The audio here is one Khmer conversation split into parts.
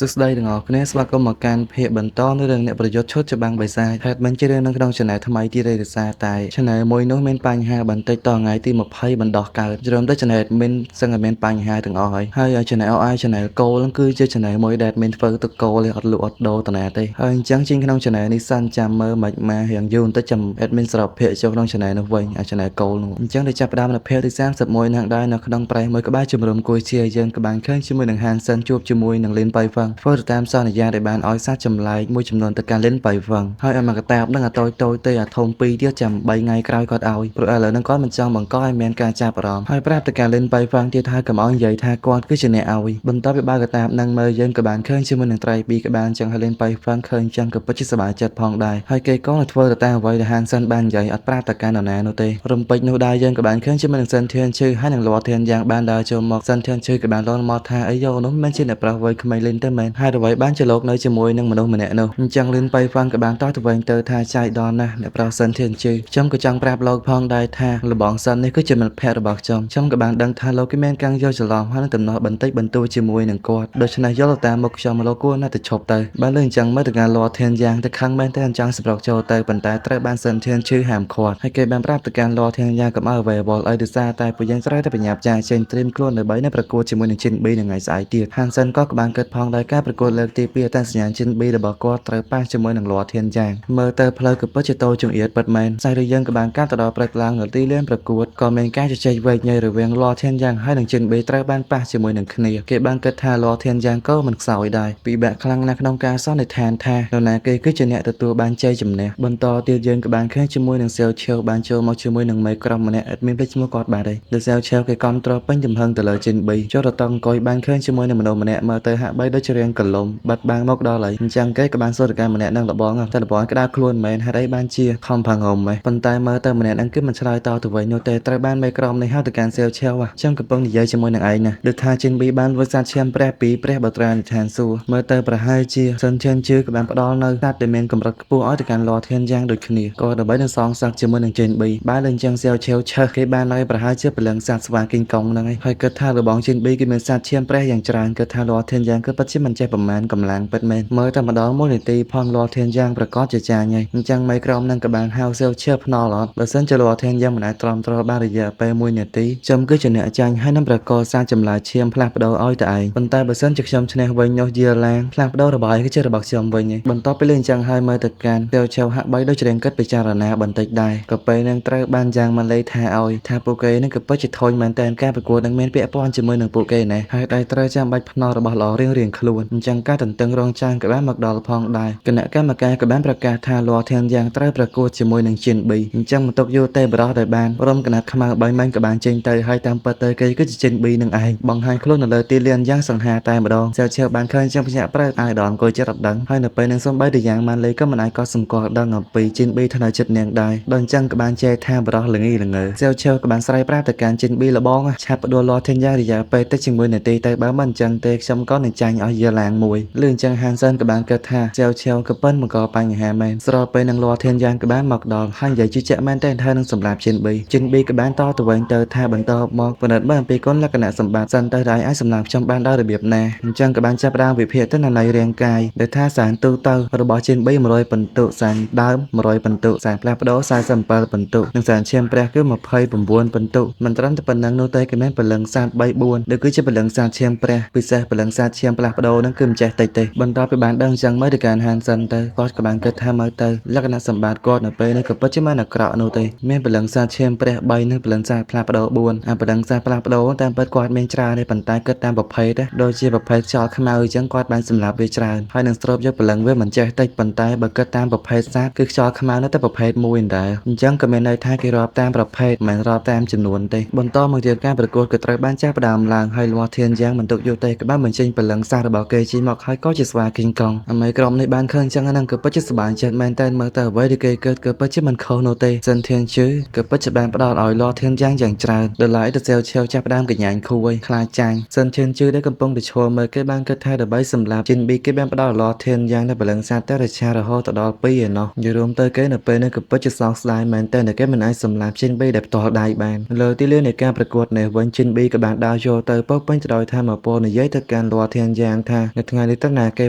សួស្តីទាំងអស់គ្នាស្វាគមន៍មកកាន់ភាគបន្តនៃរឿងអ្នកប្រយុទ្ធឈុតច្បាំងបិសាចហេតុមិនជារឿងនៅក្នុង Channel ថ្មីទៀតទេដោយសារតែ Channel មួយនោះមានបញ្ហាបន្តិចតថ្ងៃទី20បណ្ដោះកើតជ្រុំទៅ Channel មានសឹងតែមានបញ្ហាទាំងអស់ហើយ Channel Channel គោលហ្នឹងគឺជា Channel មួយដែលមានធ្វើទឹកគោលទេអត់លក់អត់ដូរតាណាទេហើយអញ្ចឹងជាងក្នុង Channel នេះសិនចាំមើលមិនមករៀងយូរបន្តិចចាំ admin ស្របភាគចូលក្នុង Channel នោះវិញChannel គោលនោះអញ្ចឹងទៅចាប់ផ្ដើមនៅភាគទី31នឹងដែរនៅក្នុងប្រេះមួយក្បាលជំរុំគួយជាយើងក៏បានឃើញជាមួយនឹង Hansen ជួបជាមួយនឹង Lin Pai Feng ធ្វើទៅតាមសន្យាដែលបានឲ្យសាច់ចម្លែកមួយចំនួនទៅកាន់ Lin Pai Feng ហើយឲ្យមកកតាបនឹងអាតូចទេអាធំ2ទៀតចាំ3ថ្ងៃក្រោយគាត់ឲ្យព្រោះឥឡូវហ្នឹងគាត់មិនចង់បង្កឲ្យមានការចាប់អារម្មណ៍ហើយប្រាប់ទៅកាន់ Lin Pai Feng ទៀតថាកុំឲ្យនិយាយថាគាត់គឺជាអ្នកឲ្យបន្ទាប់ពីបើកតាបនឹងមើលយើងក៏បានឃើញជាមួយនឹងត្រី2ក្បាលអញ្ចឹងហើយ Lin Pai Feng ឃើញអញ្ចឹងក៏ពិតជាសប្បាយចិត្តផងដែរហើយគេក៏នឹងធ្វើទៅតាមអ្វីដែល Hansen បាននិយាយអត់ប្រាប់ទៅកាន់នរណានោះទេរំពេចនោះដែរយើងក៏បានឃើញជាមួយនឹង Sun Tian Chư ហើយនឹងលត់ធានយ៉ាងបានដើរចូលមក Sun Tian Chư ក៏បានលន់មកថាអីយកនោះមិនជាអ្នកប្រុសវ័យក្មេង Lin ទេមែនហើយអ្វីបានជាលោកនៅជាមួយនឹងមនុស្សម្នាក់នោះអញ្ចឹង Lin Pai Feng ក៏បានតោះទៅវិញទៅថាចៃដន្យណាស់អ្នកប្រុស Sun Tian Chư ខ្ញុំក៏ចង់ប្រាប់លោកផងដែរថាលបងសិននេះគឺជាមិត្តភក្តិរបស់ខ្ញុំក៏បានដឹងថាលោកគេមានការយកច្រឡំហើយនឹងទំនាស់បន្តិចបន្តួចជាមួយនឹងគាត់ដូច្នេះយកទៅតាមមុខខ្ញុំលោកគួរណាស់ទៅឈប់ទៅបានលើអញ្ចឹងមើលទៅការលត់ធានយ៉ាងទៅខឹងមែនតែអញ្ចឹងសម្រុកចូលទៅប៉ុន្តែត្រូវបាន Sun Tian Chư ហាមឃាត់ហើយគេបានប្រាប់ទៅកាន់លត់ធានយ៉ាងកុំឲ្យអ្វីវល់អីដោយសារតែពួកយើងត្រូវតែបញ្ញាប់ចាចេញត្រៀមខ្លួនដើម្បីនៅប្រកួតជាមួយនឹងជិនប៊ីនៅថ្ងៃស្អែកទៀត Hansen ក៏បានគិតផងដែរការប្រកួតលើកទី2អត្តសញ្ញាណជិនប៊ីរបស់គាត់ត្រូវប៉ះជាមួយនឹងលត់ធានយ៉ាងមើលទៅផ្លូវក៏ពិតជាតូចចង្អៀតពិតមែនស្អែកយើងក៏បានកាត់ទៅដល់ព្រឹកឡើងនៅទីលានប្រកួតក៏មានការជជែកវែកញែករវាងលត់ធានយ៉ាងហើយនឹងជិនប៊ីត្រូវបានប៉ះជាមួយនឹងគ្នាគេបានគិតថាលត់ធានយ៉ាងក៏មិនខ្សោយដែរពិបាកខ្លាំងណាស់ក្នុងការសន្និដ្ឋានថានរណាគេគឺជាអ្នកទទួលបានជ័យជំនះបន្តទៀតយើងក៏បានឃើញជាមួយនឹងសៀវឈើបានចូលមកជាមួយនឹងមេក្រុមម្នាក់អត់មានភ្លេចឈ្មោះគាត់បាទទេដោយសៀវឈើគេគ្រប់គ្រងពេញចំហឹងទៅលើជិនប៊ីចូលទៅតអង្គុយបានឃើញជាមួយនឹងមនុស្សម្នាក់មើលទៅហាក់បីដូចជារៀងកលុំបាត់បាំងមកដល់ហើយអញ្ចឹងគេក៏បានសួរទៅកាន់ម្នាក់នឹងលបងតែលបងក្តៅខ្លួនមែនហេតុអីបានជាខំផាំងហុំហ៎ប៉ុន្តែមើលទៅម្នាក់នឹងគឺមិនឆ្លើយតទៅវិញនោះទេត្រូវបានមេក្រុមនេះហៅទៅកាន់សៀវឈើខ្ញុំកំពុងនិយាយជាមួយនឹងឯងណាដូចថាជិនប៊ីបានវិសាឈាមព្រះពីព្រះបត្រានិឋានសួគ៌មើលទៅប្រហែលជាសិនធានជឿក៏បានផ្ដល់នៅសត្វដែលមានកម្រិតខ្ពស់ឲ្យទៅកាន់លរធានយ៉ាងដូចគ្នាក៏ដើម្បីនឹងសងសឹកជាមួយនឹងជិនប៊ីបានលើអញ្ចឹងសៀវឈើឆើគេបានឲ្យប្រហែលជាព្រលឹងសត្វស្វាគីងកុងហ្នឹងហើយគិតថារបងជិនប៊ីគឺមានសត្វឈាមព្រះយ៉ាងច្រើនគិតថាលរធានយ៉ាងគឺពិតជាមិនចេះប្រមាណកម្លាំងពិតមែនមើលតែម្ដងមួយនាទីផងលរធានយ៉ាងប្រកាសជាចាញ់ហើយអញ្ចឹងមេក្រុមនឹងក៏បានហៅសៀវឈើភ្នល់អត់បើសិនជាលរធានយ៉ាងមិនអាចទ្រាំទ្របានរយៈពេល1នាទីខ្ញុំគឺជាអ្នកចាញ់ហើយនឹងប្រកាសសារចម្លើយឈាមផ្លាស់ប្ដូរឲ្យតែឯងប៉ុន្តែបើសិនជាខ្ញុំឈ្នះវិញនោះយាឡាងផ្លាស់ប្ដូររបស់ឯងគឺជារបស់ខ្ញុំវិញឯងបន្ទាប់ពីលេងអញ្ចឹងហើយមើលទៅកាន់សៀវឈើហាក់បីដូចច្រៀងគិតពិចារណាបន្តិចដែរក៏ពេលនឹងត្រូវបានយ៉ាងម៉ាឡេថាឲ្យថាពួកគេនឹងក៏ពិតជាធុញមែនតែការប្រកួតនឹងមានពាក់ព័ន្ធជាមួយនឹងពួកគេណែហើយតែត្រូវចាំបាច់ភ្នាល់របស់ល្អរៀងខ្លួនអញ្ចឹងការទន្ទឹងរង់ចាំក៏បានមកដល់ផងដែរគណៈកម្មការក៏បានប្រកាសថាលរធានយ៉ាងត្រូវប្រកួតជាមួយនឹងជិនប៊ីអញ្ចឹងបន្ទុកយូរទេបរោះដែលបានរំកណាត់ខ្មៅ3ម៉ាញ់ក៏បានចេញទៅហើយតាមពិតទៅគេគឺជាជិនប៊ីនឹងឯងបង្ហាញខ្លួននៅលើទីលានយ៉ាងសង្ហាតែម្ដងសៀវឈើបានឃើញចឹងភ្ញាក់ប្រែតអាយដនអង្គុយចិត្តអត់ដឹងហើយនៅពេលនឹងសំបីទៅយ៉ាងម៉ាន់លេក៏មិនអាចកត់សម្គាល់ដឹងអំពីជិនប៊ីថ្នាក់ចិត្តនាងដែរដល់អញ្ចឹងក៏បានចែកថាបរោះល្ងីល្ងើសៀវឈើក៏បានស្រ័យប្រាប់ទៅកាន់ជិនប៊ីលបងឆាប់ផ្ដួលលធានយ៉ាងរយៈពេលតិចជាមួយនាទីទៅបើមិនអញ្ចឹងទេខ្ញុំក៏នឹងចាញ់ឲ្យយាឡាងមួយលឿនអញ្ចឹង Hansen ក៏បានគិតថាសៀវឈើក៏ប៉ិនបង្កបញ្ហាមែនស្របពេលនឹងលធានយ៉ាងក៏បានមកដល់ហើយនិយាយជឿជាក់មែនតែថានឹងសម្រាប់ជិនប៊ីក៏បានតទៅវិញទៅថាបន្តមកពិនិត្យមើលអំពីគុណលក្ខណៈសម្បត្តិសិនទៅដែលអាចសម្រាប់ខ្ញុំបានដោយរបៀបណាអញ្ចឹងក៏បានចាប់ផ្ដើមវិភាគទិន្នន័យរាងកាយដែលថាសារទូទៅរបស់ជិនប៊ី100ពិន្ទុសារដើម100ពិន្ទុសារផ្លាស់ប្ដូរ47ពិន្ទុនិងសារឈាមព្រះគឺ29ពិន្ទុមិនត្រឹមតែប៉ុណ្ណឹងនោះទេក៏មានពលឹងសាស្ត្រ3 4ដែលគឺជាពលឹងសាស្ត្រឈាមព្រះពិសេសពលឹងសាស្ត្រឈាមផ្លាស់ប្ដូរនឹងគឺមិនចេះតិចទេបន្ទាប់ពីបានដឹងអញ្ចឹងមើលទៅកាន់ Hansen ទៅគាត់ក៏បានគិតថាមើលទៅលក្ខណៈសម្បត្តិគាត់នៅពេលនេះក៏ពិតជាមិនអាក្រក់នោះទេមានពលឹងសាស្ត្រឈាមព្រះ3និងពលឹងសាស្ត្រផ្លាស់ប្ដូរ4អាពលឹងសាស្ត្រផ្លាស់ប្ដូរតាមពិតគាត់មានច្រើនទេប៉ុន្តែគិតតាមប្រភេទដូចជាប្រភេទខ្យល់ខ្មៅអញ្ចឹងគាត់បានសម្លាប់វាច្រើនហើយនឹងស្រូបយកពលឹងវាមិនចេះតិចប៉ុន្តែបើគិតតាមប្រភេទសាស្ត្រគឺខ្យល់ខ្មៅនៅតែប្រភេទមួយដែរអញ្ចឹងក៏មានន័យថាគេរាប់តាមប្រភេទមិនរាប់តាមចំនួនទេបន្តមកទៀតការប្រកួតក៏ត្រូវបានចាប់ផ្ដើមឡើងហើយលាស់ធានយ៉ាងមិនទុកយូរទេក៏បានបញ្ចេញពលឹងសាស្ត្ររបស់គេជិះមកហើយក៏ជាស្វាគីងកង់អមេក្រុមនេះបានឃើញអញ្ចឹងហ្នឹងក៏ពិតជាសប្បាយចិត្តមែនតែមើលទៅអ្វីដែលគេគិតក៏ពិតជាមិនខុសនោះទេសិនធានជឿក៏ពិតជាបានផ្ដល់ឲ្យលាស់ធានយ៉ាងច្រើនដល់ឡៃទៅសែវឆាវចាប់ផ្ដើមកញ្ញាញខួយខ្លាចចាញ់សិនធានជឿដែលកំពុងតែឈរមើលគេបានគិតថាដើម្បីសម្លាប់ជិនប៊ីគេបានផ្ដល់លាស់ធានយ៉ាងនៅពលឹងសាស្ត្រតែរឆារហូតដល់2ឯណោះនិយាយរួមទៅគេនៅពេលនេះក៏ពិតជាសោកស្ដាយមែនតែគេមិនអាចសម្លាប់ជិនប៊ីដែលផ្ទាល់ដៃបានលើទីលាននៃការប្រកួតនេះវិញជិនប៊ីក៏បានដើរចូលទៅពោពេញទៅដោយថាមពលនិយាយទៅកាន់លាស់ធានយ៉ាង ថានៅថ្ងៃនេះទៅណាគ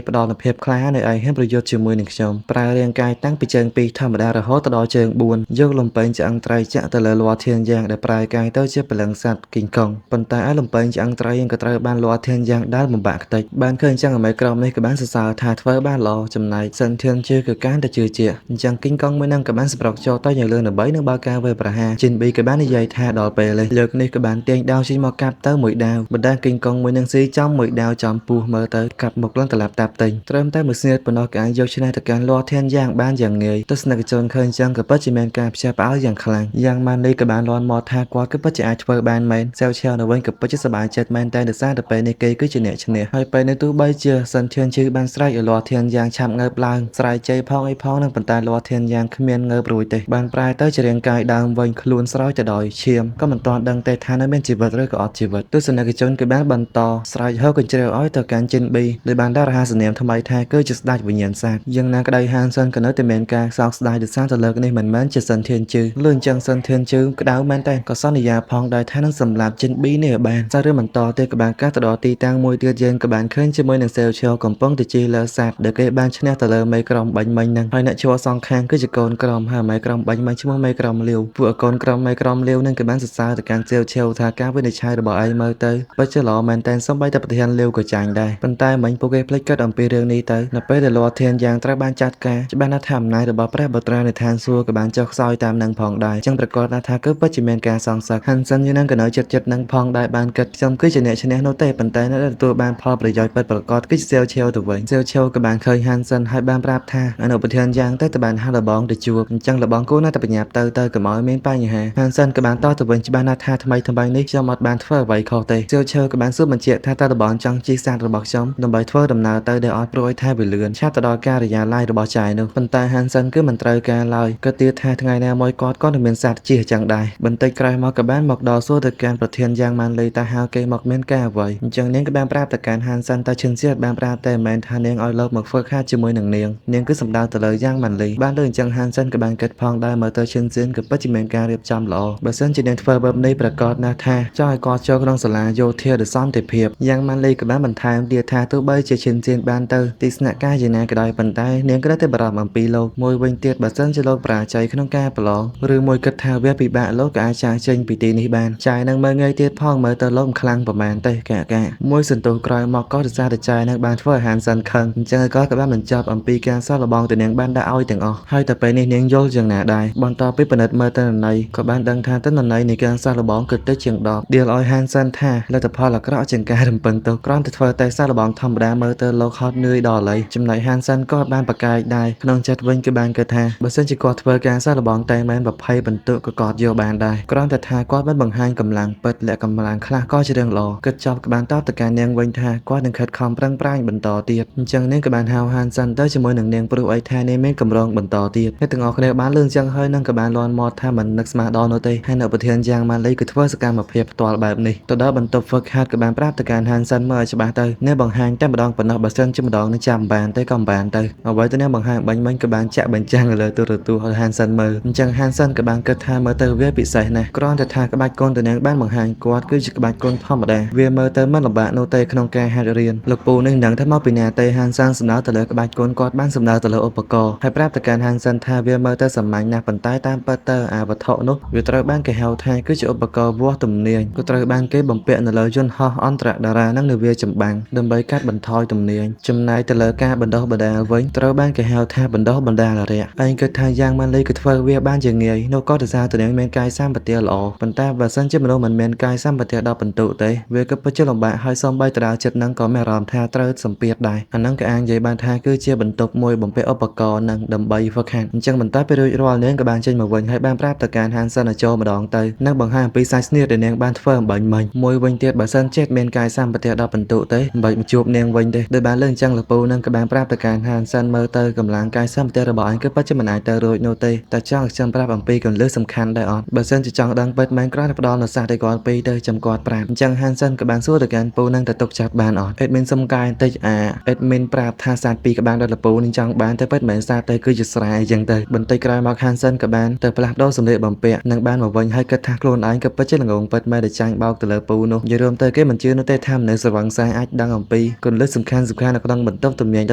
េផ្ដល់នូវភាពក្លាហានឲ្យឯងហ៊ានប្រយុទ្ធជាមួយនឹងខ្ញុំប្រើរាងកាយតាំងពីជើង2ធម្មតារហូតដល់ជើង4យកលំពែងឆ្អឹងត្រីចាក់ទៅលើលាធានយ៉ាងដែលប្រែកាយទៅជាព្រលឹងសត្វគីងកុងប៉ុន្តែឯលំពែងឆ្អឹងត្រីក៏ត្រូវបានលាធានយ៉ាងដែលបំបាក់ខ្ទេចបានឃើញអញ្ចឹងអមេក្រុមនេះក៏បានសរសើរថាធ្វើបានល្អចំណែកសិនធានជឿគឺកាន់តែជឿជាក់អញ្ចឹងគីងកុងមួយនឹងក៏បានសម្រុកចូលទៅយ៉ាងលឿនដើម្បីនឹងបើកការវាយប្រហារជីនប៊ីក៏បាននិយាយថាដល់ពេលនេះលើកនេះក៏បានទាញដាវចេញមកកាប់ទៅមួយដាវបណ្ដាគីងកុងមួយនឹងស៊ីចំមួយដាវចំពោះមើលទៅកាប់មុខឡើងត្រឡប់តាប់ទិញត្រឹមតែមួយស្នៀតប៉ុណ្ណោះក៏អាចយកឈ្នះទៅកាន់លាធានយ៉ាងបានយ៉ាងងាយទស្សនិកជនឃើញអញ្ចឹងក៏ពិតជាមានការភ្ញាក់ផ្អើលយ៉ាងខ្លាំងយ៉ាងម៉ានីក៏បានលាន់មាត់ថាគាត់ក៏ពិតជាអាចធ្វើបានមែនសែវឆាវនៅវិញក៏ពិតជាសប្បាយចិត្តមែនតែដោយសារតែពេលនេះគេគឺជាអ្នកឈ្នះហើយពេលនេះទោះបីជាសិនធានជឿបានស្រែកឲ្យលាធានយ៉ាងឆាប់ងើបឡើងស្រែកជ័យផងអីផងនឹងប៉ុន្តែលាធានយ៉ាងគ្មានងើបរួចទេបានប្រែទៅជារាងកាយដើមវិញខ្លួនស្រោចទៅដោយឈាមក៏មិនទាន់ដឹងទេថានៅមានជីវិតឬក៏អត់ជីវិតទស្សនិកជនក៏បានបន្តស្រែកហៅកញ្ជ្រៀវឲ្យទៅកាន់ជីនប៊ីដោយបានដាក់រហស្សនាមថ្មីថាគឺជាស្ដេចវិញ្ញាណសត្វយ៉ាងណាក្តីហានសិនក៏នៅតែមានការសោកស្ដាយដោយសារតែលើកនេះមិនមែនជាសិនធានជឿលឿនចឹងសិនធានជឿក្តៅមែនតែក៏សន្យាផងដែរថានឹងសម្លាប់ជីនប៊ីនេះឲ្យបានសាររឿងបន្តទៀតក៏បានកាត់ទៅដល់ទីតាំងមួយទៀតយើងក៏បានឃើញជាមួយនឹងសេវឈើកំពុងទៅជិះលើសត្វដែលគេបានឈ្នះទៅលើមេក្រុមបាញ់មិញហ្នឹងហើយអ្នកឈួរសងខាងគឺជាកូនក្រុមហើយមេក្រុមបាញ់មិញឈ្មោះមេក្រុមលាវពួកកូនក្រុមមេក្រុមលាវនឹងក៏បានសរសើរទៅកាន់សេវឈើថាការវិនិច្ឆ័យរបស់ឯងមើលទៅពិតជាល្អមែនតែសូម្បីតែប្រធានលាវក៏ចាញ់ដែរប៉ុន្តែមិញពួកគេភ្លេចគិតអំពីរឿងនេះទៅនៅពេលដែលលាធានយ៉ាងត្រូវបានចាត់ការច្បាស់ណាស់ថាអំណាចរបស់ព្រះបុត្រានៃឋានសួគ៌ក៏បានចុះខ្សោយតាមនឹងផងដែរចឹងប្រកាសថាគឺពិតជាមានការសងសឹកហាន់សិនយូនឹងក៏នៅចិត្តនឹងផងដែរបានគិតខ្ញុំគឺជាអ្នកឈ្នះនោះទេប៉ុន្តែនៅទទួលបានផលប្រយោជន៍ពិតប្រាកដគឺជាសេវឈើទៅវិញសេវឈើក៏បានឃើញហាន់សិនហើយបានប្រាប់ថាអនុប្រធានយ៉ាងទៅបានហៅលបងទៅជួបអញ្ចឹងលបងគូណាតែបញ្ញាប់ទៅកុំឲ្យមានបញ្ហាហាន់សិនក៏បានតទៅវិញច្បាស់ណាស់ថាថ្មីនេះខ្ញុំអត់បានធ្វើអ្វីខុសទេសេវឈើក៏បានសួរបញ្ជាក់ថាតើលបងចង់ជិះសត្វរបស់ខ្ញុំដើម្បីធ្វើដំណើរទៅដែលអត់ព្រួយថាវាលឿនឆាប់ទៅដល់ការិយាល័យរបស់ចាយនោះប៉ុន្តែហាន់សិនគឺមិនត្រូវការឡើយក៏ទៀតថាថ្ងៃណាមួយគាត់ក៏នឹងមានសត្វជិះចឹងដែរបន្តិចក្រោយមកក៏បានមកដល់សួរទៅកាន់ប្រធានយ៉ាងម៉ាន់លីថាហៅគេមកមានការអ្វីអញ្ចឹងនាងក៏បានប្រាប់ទៅកាន់ហាន់សិនតែឈឹងសៀតបានប្រាប់តែមិនមែនថានាងឲ្យលោកមកធ្វើខាតជាមួយនឹងនាងគឺសំដៅទៅលើយ៉ាងម៉ាន់លីបានលើអញ្ចឹងហាន់សិនក៏បានគិតផងដែរមើលទៅឈឹងសៀនក៏ពិតជាមានការរៀបចំល្អបើសិនជានាងធ្វើបែបនេះប្រកាសណាស់ថាចង់ឲ្យគាត់ចូលក្នុងសាលាយោធាដោយសន្តិភាពយ៉ាងម៉ាន់លីក៏បានបន្ថែមទៀតថាទោះបីជាឈឹងសៀនបានទៅទីស្នាក់ការយ៉ាងណាក៏ដោយប៉ុន្តែនាងក៏តែបារម្ភអំពីលោកមួយវិញទៀតបើសិនជាលោកបរាជ័យក្នុងការប្រឡងឬមួយគិតថាវាពិបាកលោកក៏អាចចាកចេញពីទីនេះបានចាយនឹងមើលងាយទៀតផងមើលទៅលោកមិនខ្លាំងប្រមាណទេកាមួយសន្ទុះក្រោយមកក៏ដោយសារតែចាយនឹងបានធ្វើឲ្យហានសិនខឹងអញ្ចឹងក៏បានបញ្ចប់អំពីការសាកល្បងទៅនាងបានដាក់ឲ្យទាំងអស់ហើយតែពេលនេះនាងយល់យ៉ាងណាដែរបន្តពីពិនិត្យមើលទិន្នន័យក៏បានដឹងថាទិន្នន័យនៃការសាកល្បងគឺតិចជាង10ដៀលឲ្យហានសិនថាលទ្ធផលអាក្រក់ជាងការរំពឹងទុកគ្រាន់តែធ្វើតែសាកល្បងធម្មតាមើលទៅលោកហត់នឿយដល់ឥឡូវចំណែកហានសិនក៏បានប្រកែកដែរក្នុងចិត្តវិញគឺបានគិតថាបើសិនជាគាត់ធ្វើការសាកល្បងតែមែន20បន្ទុកក៏គាត់យកបានដែរគ្រាន់តែថាគាត់បានបង្ហាញកម្លាំងពិតលក្ខកម្លាំងខ្លះក៏ជារឿងល្អគិតចប់ក៏បានតបទៅកាន់នាងវិញថាគាត់នឹងខិតខំប្រឹងប្រែងបន្តទៀតអញ្ចឹងនាងក៏បានហៅហានសិនទៅជាមួយនឹងនាងព្រោះអីថានាងមានកម្រងបន្តទៀតអ្នកទាំងអស់គ្នាបានលឿនចឹងហើយនឹងក៏បានលាន់មាត់ថាមិននឹកស្មានដល់នោះទេហើយនៅប្រធានយ៉ាងម៉ាលីគឺធ្វើសកម្មភាពផ្ទាល់បែបនេះទៅដល់បន្ទប់ហ្វឹកហាត់ក៏បានប្រាប់ទៅកាន់ហានសិនមើលឲ្យច្បាស់ទៅអ្នកបង្ហាញតែម្ដងប៉ុណ្ណោះបើសិនជាម្ដងនឹងចាំបានទេក៏មិនបានទៅអ្វីទៅអ្នកបង្ហាញបាញ់មិញក៏បានចាក់បញ្ចាំងលើទូរទស្សន៍ឲ្យហានសិនមើលអញ្ចឹងហានសិនក៏បានគិតថាមើលទៅវាពិសេសណាស់គ្រាន់តែថាក្បាច់កូនទៅនាងបានបង្ហាញគាត់គឺជាក្បាច់កូនធម្មតាវាមើលទៅមិនលំបាកនោះទេក្នុងការហាត់រៀនលោកពូនឹងដឹងថាមកពីណាទេហានសិនសំដៅទៅលើក្បាច់កូនគាត់បានសំដៅទៅលើឧបករណ៍ហើយប្រាប់ទៅកាន់ហានសិនថាវាមើលទៅសាមញ្ញណាស់ប៉ុន្តែតាមពិតទៅអាវត្ថុនោះវាត្រូវបានគេហៅថាគឺជាឧបករណ៍វាស់ទំនាញក៏ត្រូវបានគេបំពាក់នៅលើយន្តហោះអន្តរតារានិងនាវាចម្បាំងដើម្បីកាត់បន្ថយទំនាញចំណែកទៅលើការបណ្ដុះបណ្ដាលវិញត្រូវបានគេហៅថាបណ្ដុះបណ្ដាលអរិយឯងគិតថាយ៉ាងម៉ាលីគឺធ្វើវាបានជាងាយនោះក៏ដោយសារតែនាងមានកាយសម្បទាល្អប៉ុន្តែបើសិនជាមនុស្សមិនមានកាយសម្បទា10បន្ទុកទេវាក៏ពិតជាលំបាកហើយសូម្បីតារាចិត្តនឹងក៏មានអារម្មណ៍ថាត្រូវសម្ពាធដែរអានឹងក៏អាចនិយាយបានថាគឺជាបន្ទុកមួយបំពាក់ឧបករណ៍នឹងដើម្បីហ្វឹកហាត់អញ្ចឹងបន្ទាប់ពីរួចរាល់នាងក៏បានចេញមកវិញហើយបានប្រាប់ទៅកាន់ហានសិនឲ្យចូលម្ដងទៅនិងបង្ហាញអំពីសាច់ស្នៀតដែលនាងបានធ្វើអំបញ្ញមិញមួយវិញទៀតបើសិនចេះមានកាយសម្បទា10បន្ទុកទេមិនបាច់មកជួបនាងវិញទេដោយបានលើអញ្ចឹងលពូនឹងក៏បានប្រាប់ទៅកាន់ហានសិនមើលទៅកម្លាំងកាយសម្បទារបស់អញគឺពិតជាមិនអាចទៅរួចនោះទេតែចង់ខ្ញុំប្រាប់អំពីគន្លឹះសំខាន់ដែរអត់បើសិនជាចង់ដឹងពិតមែនគ្រាន់តែផ្ដល់នូវសាសឲ្យគាត់ពីទៅចាំគាត់ប្រាប់អញ្ចឹងហានសិនក៏បានសួរទៅកាន់ពូនឹងទៅទុកចាប់បានអត់អេដមីនសុំកាយបន្តិចអេដមីនប្រាប់ថាសាស2ក្បាលដល់លពូនឹងចង់បានតែពិតមិនមែនសាសទៅគឺជាស្រែអញ្ចឹងទៅបន្តិចក្រោយមកហានសិនក៏បានទៅផ្លាស់ប្ដូរសម្លៀកបំពាក់និងបានមកវិញហើយគិតថាខ្លួនឯងក៏ពិតជាល្ងងពិតមែនតែចាញ់បោកទៅលើពូនោះនិយាយរួមទៅគេមិនជឿនោះទេថាមនុស្សស្រវឹងសាយអាចដឹងអំ អំពីគន្លឹះសំខាន់ៗនៅក្នុងបន្ទប់ទំនាញដ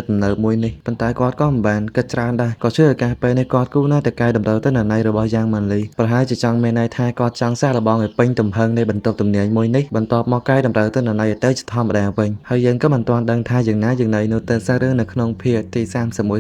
៏ទំនើបមួយនេះប៉ុន្តែគាត់ក៏មិនបានគិតច្រើនដែរគាត់ជឿថាពេលនេះគាត់គូណាតែកែតម្រូវទិន្នន័យរបស់យ៉ាងម៉ាន់លីប្រហែលជាចង់មានន័យថាគាត់ចង់សាកល្បងឲ្យពេញទំហឹងនៃបន្ទប់ទំនាញមួយនេះបន្ទាប់មកកែតម្រូវទិន្នន័យឲ្យទៅជាធម្មតាវិញហើយយើងក៏មិនទាន់ដឹងថាយ៉ាងណាយ៉ាងណីនោះទៅសាររឿងនៅក្នុងភាគទី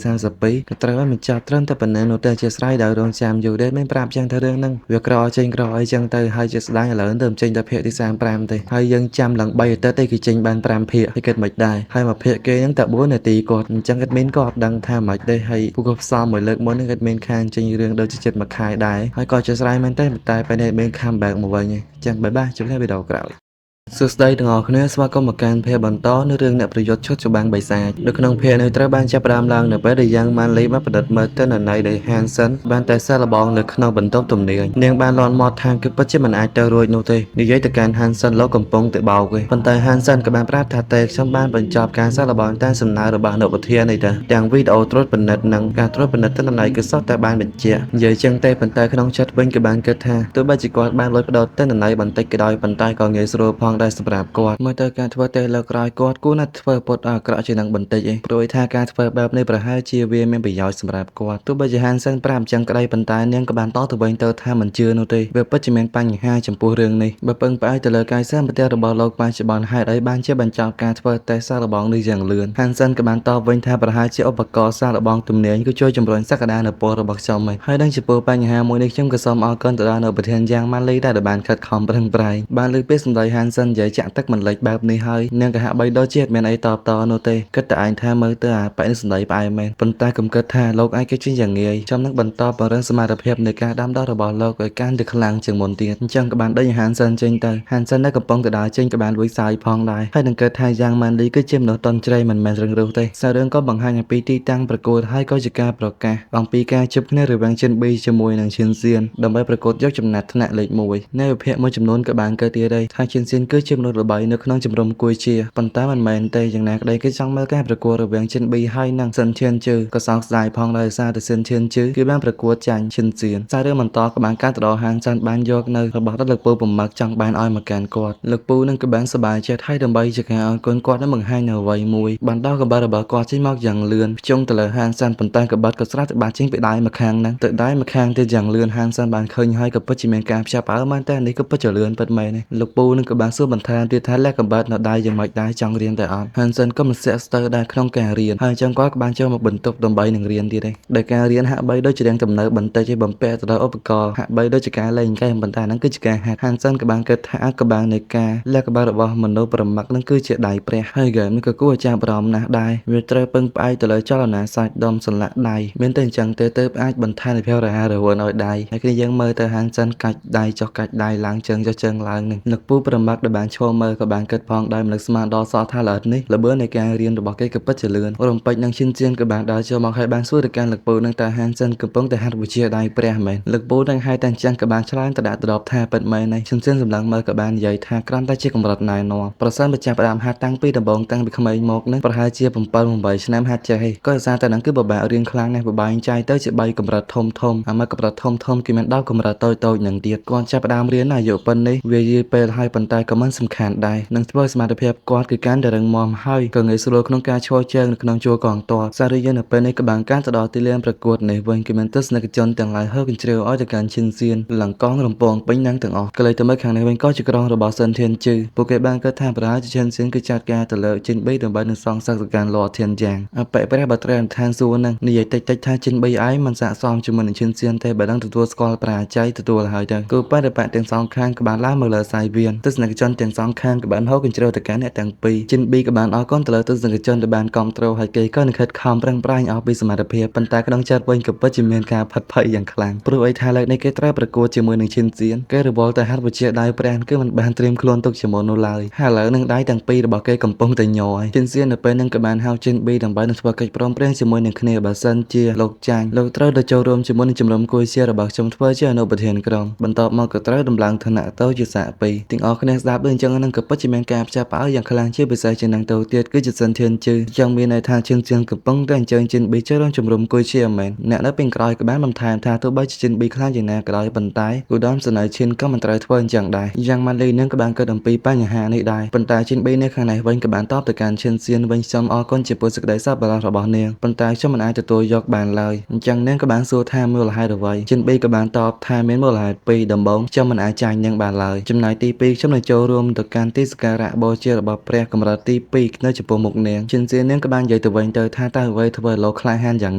31-32ក៏ត្រូវបានបញ្ចប់ត្រឹមតែប៉ុណ្ណឹងនោះទៅជាស្រ័យដោយរងចាំយូរដែរមានប្រាប់យ៉ាងថារឿងហ្នឹងវាក្រចេញក្រអីចឹងទៅហើយជាស្ដាយឥឡូវទៅចេញតែភាគទី35ទេហើយយើងចាំឡើង3អាទិត្យទេគឺចេញបាន5ភាគហើយគិតមិនដែរហើយមួយភាគគេហ្នឹងតែ4នាទីគាត់អញ្ចឹង admin ក៏អត់ដឹងថាមិនទេហើយពួកគាត់ផ្សំមួយលើកមុនហ្នឹង admin ខានចេញរឿងដូចជាចិត្តមួយខែដែរហើយក៏ជាស្រ័យមែនទេតែពេលនេះ admin comeback មកវិញអញ្ចឹងបាយបាយជួបគ្នាវីដេអូក្រោយសួស្តីទាំងអស់គ្នាស្វាគមន៍មកកាន់ភាគបន្តនៅរឿងអ្នកប្រយុទ្ធឈុតច្បាំងបិសាចនៅក្នុងភាគនេះត្រូវបានចាប់ផ្ដើមឡើងនៅពេលដែលយ៉ាងម៉ាន់លីបានប្រឌិតមើលទិន្នន័យដែល Hansen បានតែសាកល្បងនៅក្នុងបន្ទប់ទំនាញនាងបានលាន់មាត់ថាគឺពិតជាមិនអាចទៅរួចនោះទេនិយាយទៅកាន់ Hansen លោកកំពុងតែបោកទេប៉ុន្តែ Hansen ក៏បានប្រាប់ថាតែខ្ញុំបានបញ្ចប់ការសាកល្បងតាមសំណើរបស់អនុប្រធាននេះដែរទាំងវីដេអូត្រួតពិនិត្យនិងការត្រួតពិនិត្យទិន្នន័យគឺសុទ្ធតែបានបញ្ជាក់និយាយចឹងទេប៉ុន្តែក្នុងចិត្តវិញក៏បានគិតថាទោះបីជាគាត់បានលួចបដោតទិន្នន័យបន្តិចក៏ដោយប៉ុន្តែក៏ងាយស្រួលផងដែរសម្រាប់គាត់មើលទៅការធ្វើតេលើក្រោយគាត់គួរណាស់ធ្វើពុតអាក្រក់ជាងនឹងបន្តិចឯងព្រោះថាការធ្វើបែបនេះប្រហែលជាវាមានប្រយោជន៍សម្រាប់គាត់ទោះបីជា Hansen ប្រាប់អញ្ចឹងក្តីប៉ុន្តែនាងក៏បានតទៅវិញទៅថាមិនជឿនោះទេវាពិតជាមានបញ្ហាចំពោះរឿងនេះបើពឹងផ្អែកទៅលើកាយសម្បត្តិរបស់លោកបច្ចុប្បន្នហេតុអីបានជាបញ្ចប់ការធ្វើតេសាកល្បងនេះយ៉ាងលឿន Hansen ក៏បានតបវិញថាប្រហែលជាឧបករណ៍សាកល្បងទំនាញគឺជួយជំរុញសក្តានុពលរបស់ខ្ញុំឯងហើយនឹងចំពោះបញ្ហាមួយនេះខ្ញុំក៏សូមអរគុណទៅដល់នៅប្រធានយ៉ាងម៉ាន់លីដែលបានខិតខំប្រឹងប្រែងបានលើកពីសម្ដី Hansen និយាយចាក់ទឹកមិនលិចបែបនេះហើយនាងក៏ហាក់បីដូចជាមានអីតបតនោះទេគិតតែឯងថាមើលទៅអាបែបនេះសម្ដីផ្អែមមែនប៉ុន្តែកុំគិតថាលោកអាចគេចេញយ៉ាងងាយខ្ញុំនឹងបន្តពង្រឹងសមត្ថភាពនៃការដាំដុះរបស់លោកឲ្យកាន់តែខ្លាំងជាងមុនទៀតអញ្ចឹងក៏បានដេញ Hansen ចេញទៅ Hansen នៅកំពុងទៅដើរចេញក៏បានលួចសាយផងដែរហើយនឹងគិតថាយ៉ាងម៉ាន់លីគឺជាមនុស្សតន់ជ្រៃមិនមែនរឹងរូសទេសាររឿងក៏បង្ហាញអំពីទីតាំងប្រកួតហើយក៏ជាការប្រកាសអំពីការជួបគ្នារវាងចិនប៊ីជាមួយនឹងឈិនសៀនដើម្បីប្រកួតយកចំណាត់ថ្នាក់លេខ1នៃវិភាគមួយចំនួនក៏បានកើតទៀតដែរថាឈិនសៀនគឺជាមនុស្សល្បីនៅក្នុងជំរំគួយជាប៉ុន្តែមិនមែនទេយ៉ាងណាក្តីគេចង់មើលការប្រកួតរវាងចិនប៊ីហើយនិងសិនឈៀនជឺក៏សោកស្ដាយផងដោយសារតែសិនឈៀនជឺគឺបានប្រកួតចាញ់ឈិនសៀនសាររឿងបន្តក៏បានកាត់ទៅដល់ហានចាន់បានយកនៅរបស់លោកពូប្រមាក់ចង់បានឲ្យមកកាន់គាត់លោកពូនឹងក៏បានសប្បាយចិត្តហើយដើម្បីជាការអរគុណគាត់នឹងបង្ហាញនៅអ្វីមួយបានដោះកបាត់របស់គាត់ចេញមកយ៉ាងលឿនភ្ជង់ទៅលើហានសាន់ប៉ុន្តែកបាត់ក៏ស្រាត់ទៅបាត់ចេញពីដៃម្ខាងហ្នឹងទៅដៃម្ខាងទៀតយ៉ាងលឿនហានសាន់បានឃើញហើយក៏ពិតជាមានការផ្ចាប់ផ្អើលមែនតែនេះក៏ពិតជាលឿនពិតមែនលោកពូនឹងក៏បានសួរបន្ថែមទៀតថាលះកបាត់នៅដៃយ៉ាងម៉េចដែរចង់រៀនតែអត់ហានសាន់ក៏មិនស្ទាក់ស្ទើរដែរក្នុងការរៀនហើយចឹងគាត់ក៏បានចូលមកបន្ទប់ដើម្បីនឹងរៀនទៀតដែរដោយការរៀនហាក់បីដូចជារៀងទំនើបបន្តិចឯបំពាក់ទៅដោយឧបករណ៍ហាក់បីដូចជាការលេងហ្គេមប៉ុន្តែហ្នឹងគឺជាការហាត់ហានសាន់ក៏បានគិតថាអាកបាំងនៃការលះកបាត់របស់មនុស្សប្រមាក់ហ្នឹងគឺជាដៃព្រះហើយហ្គេមនេះក៏គួរឲ្យចាប់អារម្មណ៍ណាស់ដែរវាត្រូវពឹងផ្អែកទៅលើចលនាសាច់ដុំសន្លាក់ដៃមានតែអញ្ចឹងទេទើបអាចបន្ថែមភាពរហ័សរហួនឲ្យដៃហើយគ្នាយើងមើលទៅហានសាន់កាច់ដៃចុះកាច់ដៃឡើងជើងចុះជើងឡើងនឹងនឹកពូប្រមាក់ដែលបានឈរមើលក៏បានគិតផងដែរមិននឹកស្មានដល់សោះថាឡើយនេះល្បឿននៃការរៀនរបស់គេក៏ពិតជាលឿនរំពេចនឹងឈិនជៀនក៏បានដើរចូលមកហើយបានសួរទៅកាន់លោកពូនឹងថាហានសាន់កំពុងតែហាត់វិជ្ជាដៃព្រះមែនលោកពូនឹងហើយតែអញ្ចឹងក៏បានឆ្លើយទៅដាក់ទៅដបថាពិតមែនហើយឈិនជៀនសម្លឹងមើលក៏បាននិយាយថាគ្រាន់តែជាកម្រិតណែនាំប្រសិនបើចាប់ផ្ដើមហាត់តាំងពីដំបូងតាំងពីក្មេងមកនឹងប្រហែលជា7 8ឆ្នាំហាត់ចេះក៏ដោយសារតែនឹងគឺបបាក់រៀងខ្លាំងណាស់បបាញ់ចែកទៅជា3កម្រិតធំអាមកកម្រិតធំគឺមាន10កម្រិតតូចនឹងទៀតគាត់ចាប់ផ្ដើមរៀនអាយុប៉ុណ្នេះវាយីពេលហើយប៉ុន្តែក៏មិនសំខាន់ដែរនឹងធ្វើសមត្ថភាពគាត់គឺកាន់តែរឹងមាំហើយក៏ងាយស្រួលក្នុងការឈរជើងនៅក្នុងជួរកងទ័ពសារយាននៅពេលនេះក៏បានកាន់ទៅដល់ទីលានប្រកួតនេះវិញគឺមានទស្សនិកជនទាំងឡាយហើរកញ្ជ្រៀវឲ្យទៅកាន់ឈិនសៀនឡើងកងរំពងពេញនឹងទាំងអស់ក៏เลยទៅមើលខាងនេះវិញក៏ជាក្រុងរបស់សិនធានជឺពួកគេបានគិតថាប្រហែលជាឈិនសៀនគឺចាត់ការទៅលើជិនប៊ីដើម្បីនឹងសងសឹកទៅកាន់លរធានយ៉ាងអបិព្រះបត្រែនឋានសួគ៌នឹងនិយាយតិចថាជិនប៊ីឯងមិនស័ក្តិសមជាមួយនឹងឈិនសៀនទេបើដឹងទទួលស្គាល់បរាជ័យទទួលហើយទៅគូបរិបត្តិទាំងសងខាងក៏បានឡើងមកលើសាយវៀនទស្សនិកជនទាំងសងខាងក៏បានហូរកញ្ជ្រៀវទៅកាន់អ្នកទាំងពីរជិនប៊ីក៏បានអរគុណទៅលើទស្សនិកជនដែលបានគ្រប់គ្រងហើយគេក៏នឹងខិតខំប្រឹងប្រែងអស់ពីសមត្ថភាពប៉ុន្តែក្នុងចិត្តវិញក៏ពិតជាមានការផិតភ័យយ៉ាងខ្លាំងព្រោះអីថាលើកនេះគេត្រូវប្រកួតជាមួយនឹងឈិនសៀនគេរវល់តែហាត់វិជ្ជាដៃព្រះគឺមិនបានត្រៀមខ្លួនទុកជាមុននោះឡើយហើយឥឡូវនឹងដៃទាំងពីររបស់គេកំពុងតែញ័រឈិនសៀននៅពេលនឹងក៏បានហៅជិនប៊ីដើម្បីនឹងធ្វើកិច្ចព្រមព្រៀងជាមួយនឹងគ្នាបើសិនជាលោកចាញ់លោកត្រូវទៅចូលរួមជាមួយនឹងជំរំគួយជារបស់ខ្ញុំធ្វើជាអនុប្រធានក្រុមបន្ទាប់មកក៏ត្រូវដំឡើងឋានៈទៅជាសាក2ទាំងអស់គ្នាស្ដាប់ ប្រាប់ដូចអញ្ចឹងនឹងក៏ពិតជាមានការផ្ចាស់ផ្អើលយ៉ាងខ្លាំងជាពិសេសជាងនឹងទៅទៀតគឺជាសន្ធានជឿចឹងមានន័យថាឈិនសៀនកំពុងតែអញ្ជើញជិនប៊ីចូលរួមជំរុំគួយជាមែនអ្នកនៅពេលក្រោយក៏បានបន្ថែមថាទោះបីជាជិនប៊ីខ្លាំងយ៉ាងណាក៏ដោយប៉ុន្តែឧត្តមសេនីយ៍ឈិនក៏មិនត្រូវធ្វើអញ្ចឹងដែរយ៉ាងម៉ាន់លីនឹងក៏បានគិតអំពីបញ្ហានេះដែរប៉ុន្តែជិនប៊ីនៅខាងនេះវិញក៏បានតបទៅកាន់ឈិនសៀនវិញខ្ញុំអរគុណចំពោះសេចក្តីសប្បុរសរបស់នាងប៉ុន្តែខ្ញុំមិនអាចទទួលយកបានឡើយអញ្ចឹងនាងក៏បានសួរថាមូលហេតុអ្វីជិនប៊ីក៏បានតបថាមានមូលហេតុពីរដំបូងខ្ញុំមិនអាចចាញ់នាងបានឡើយចំណែកទី2ខ្ញុំនឹងចូលរួមទៅកាន់ទីសក្ការៈបូជារបស់ព្រះកម្រិតទី2នៅចំពោះមុខនាងជិនសៀននាងក៏បាននិយាយទៅវិញទៅថាតើអ្វីធ្វើឲ្យលោកក្លាហានយ៉ាង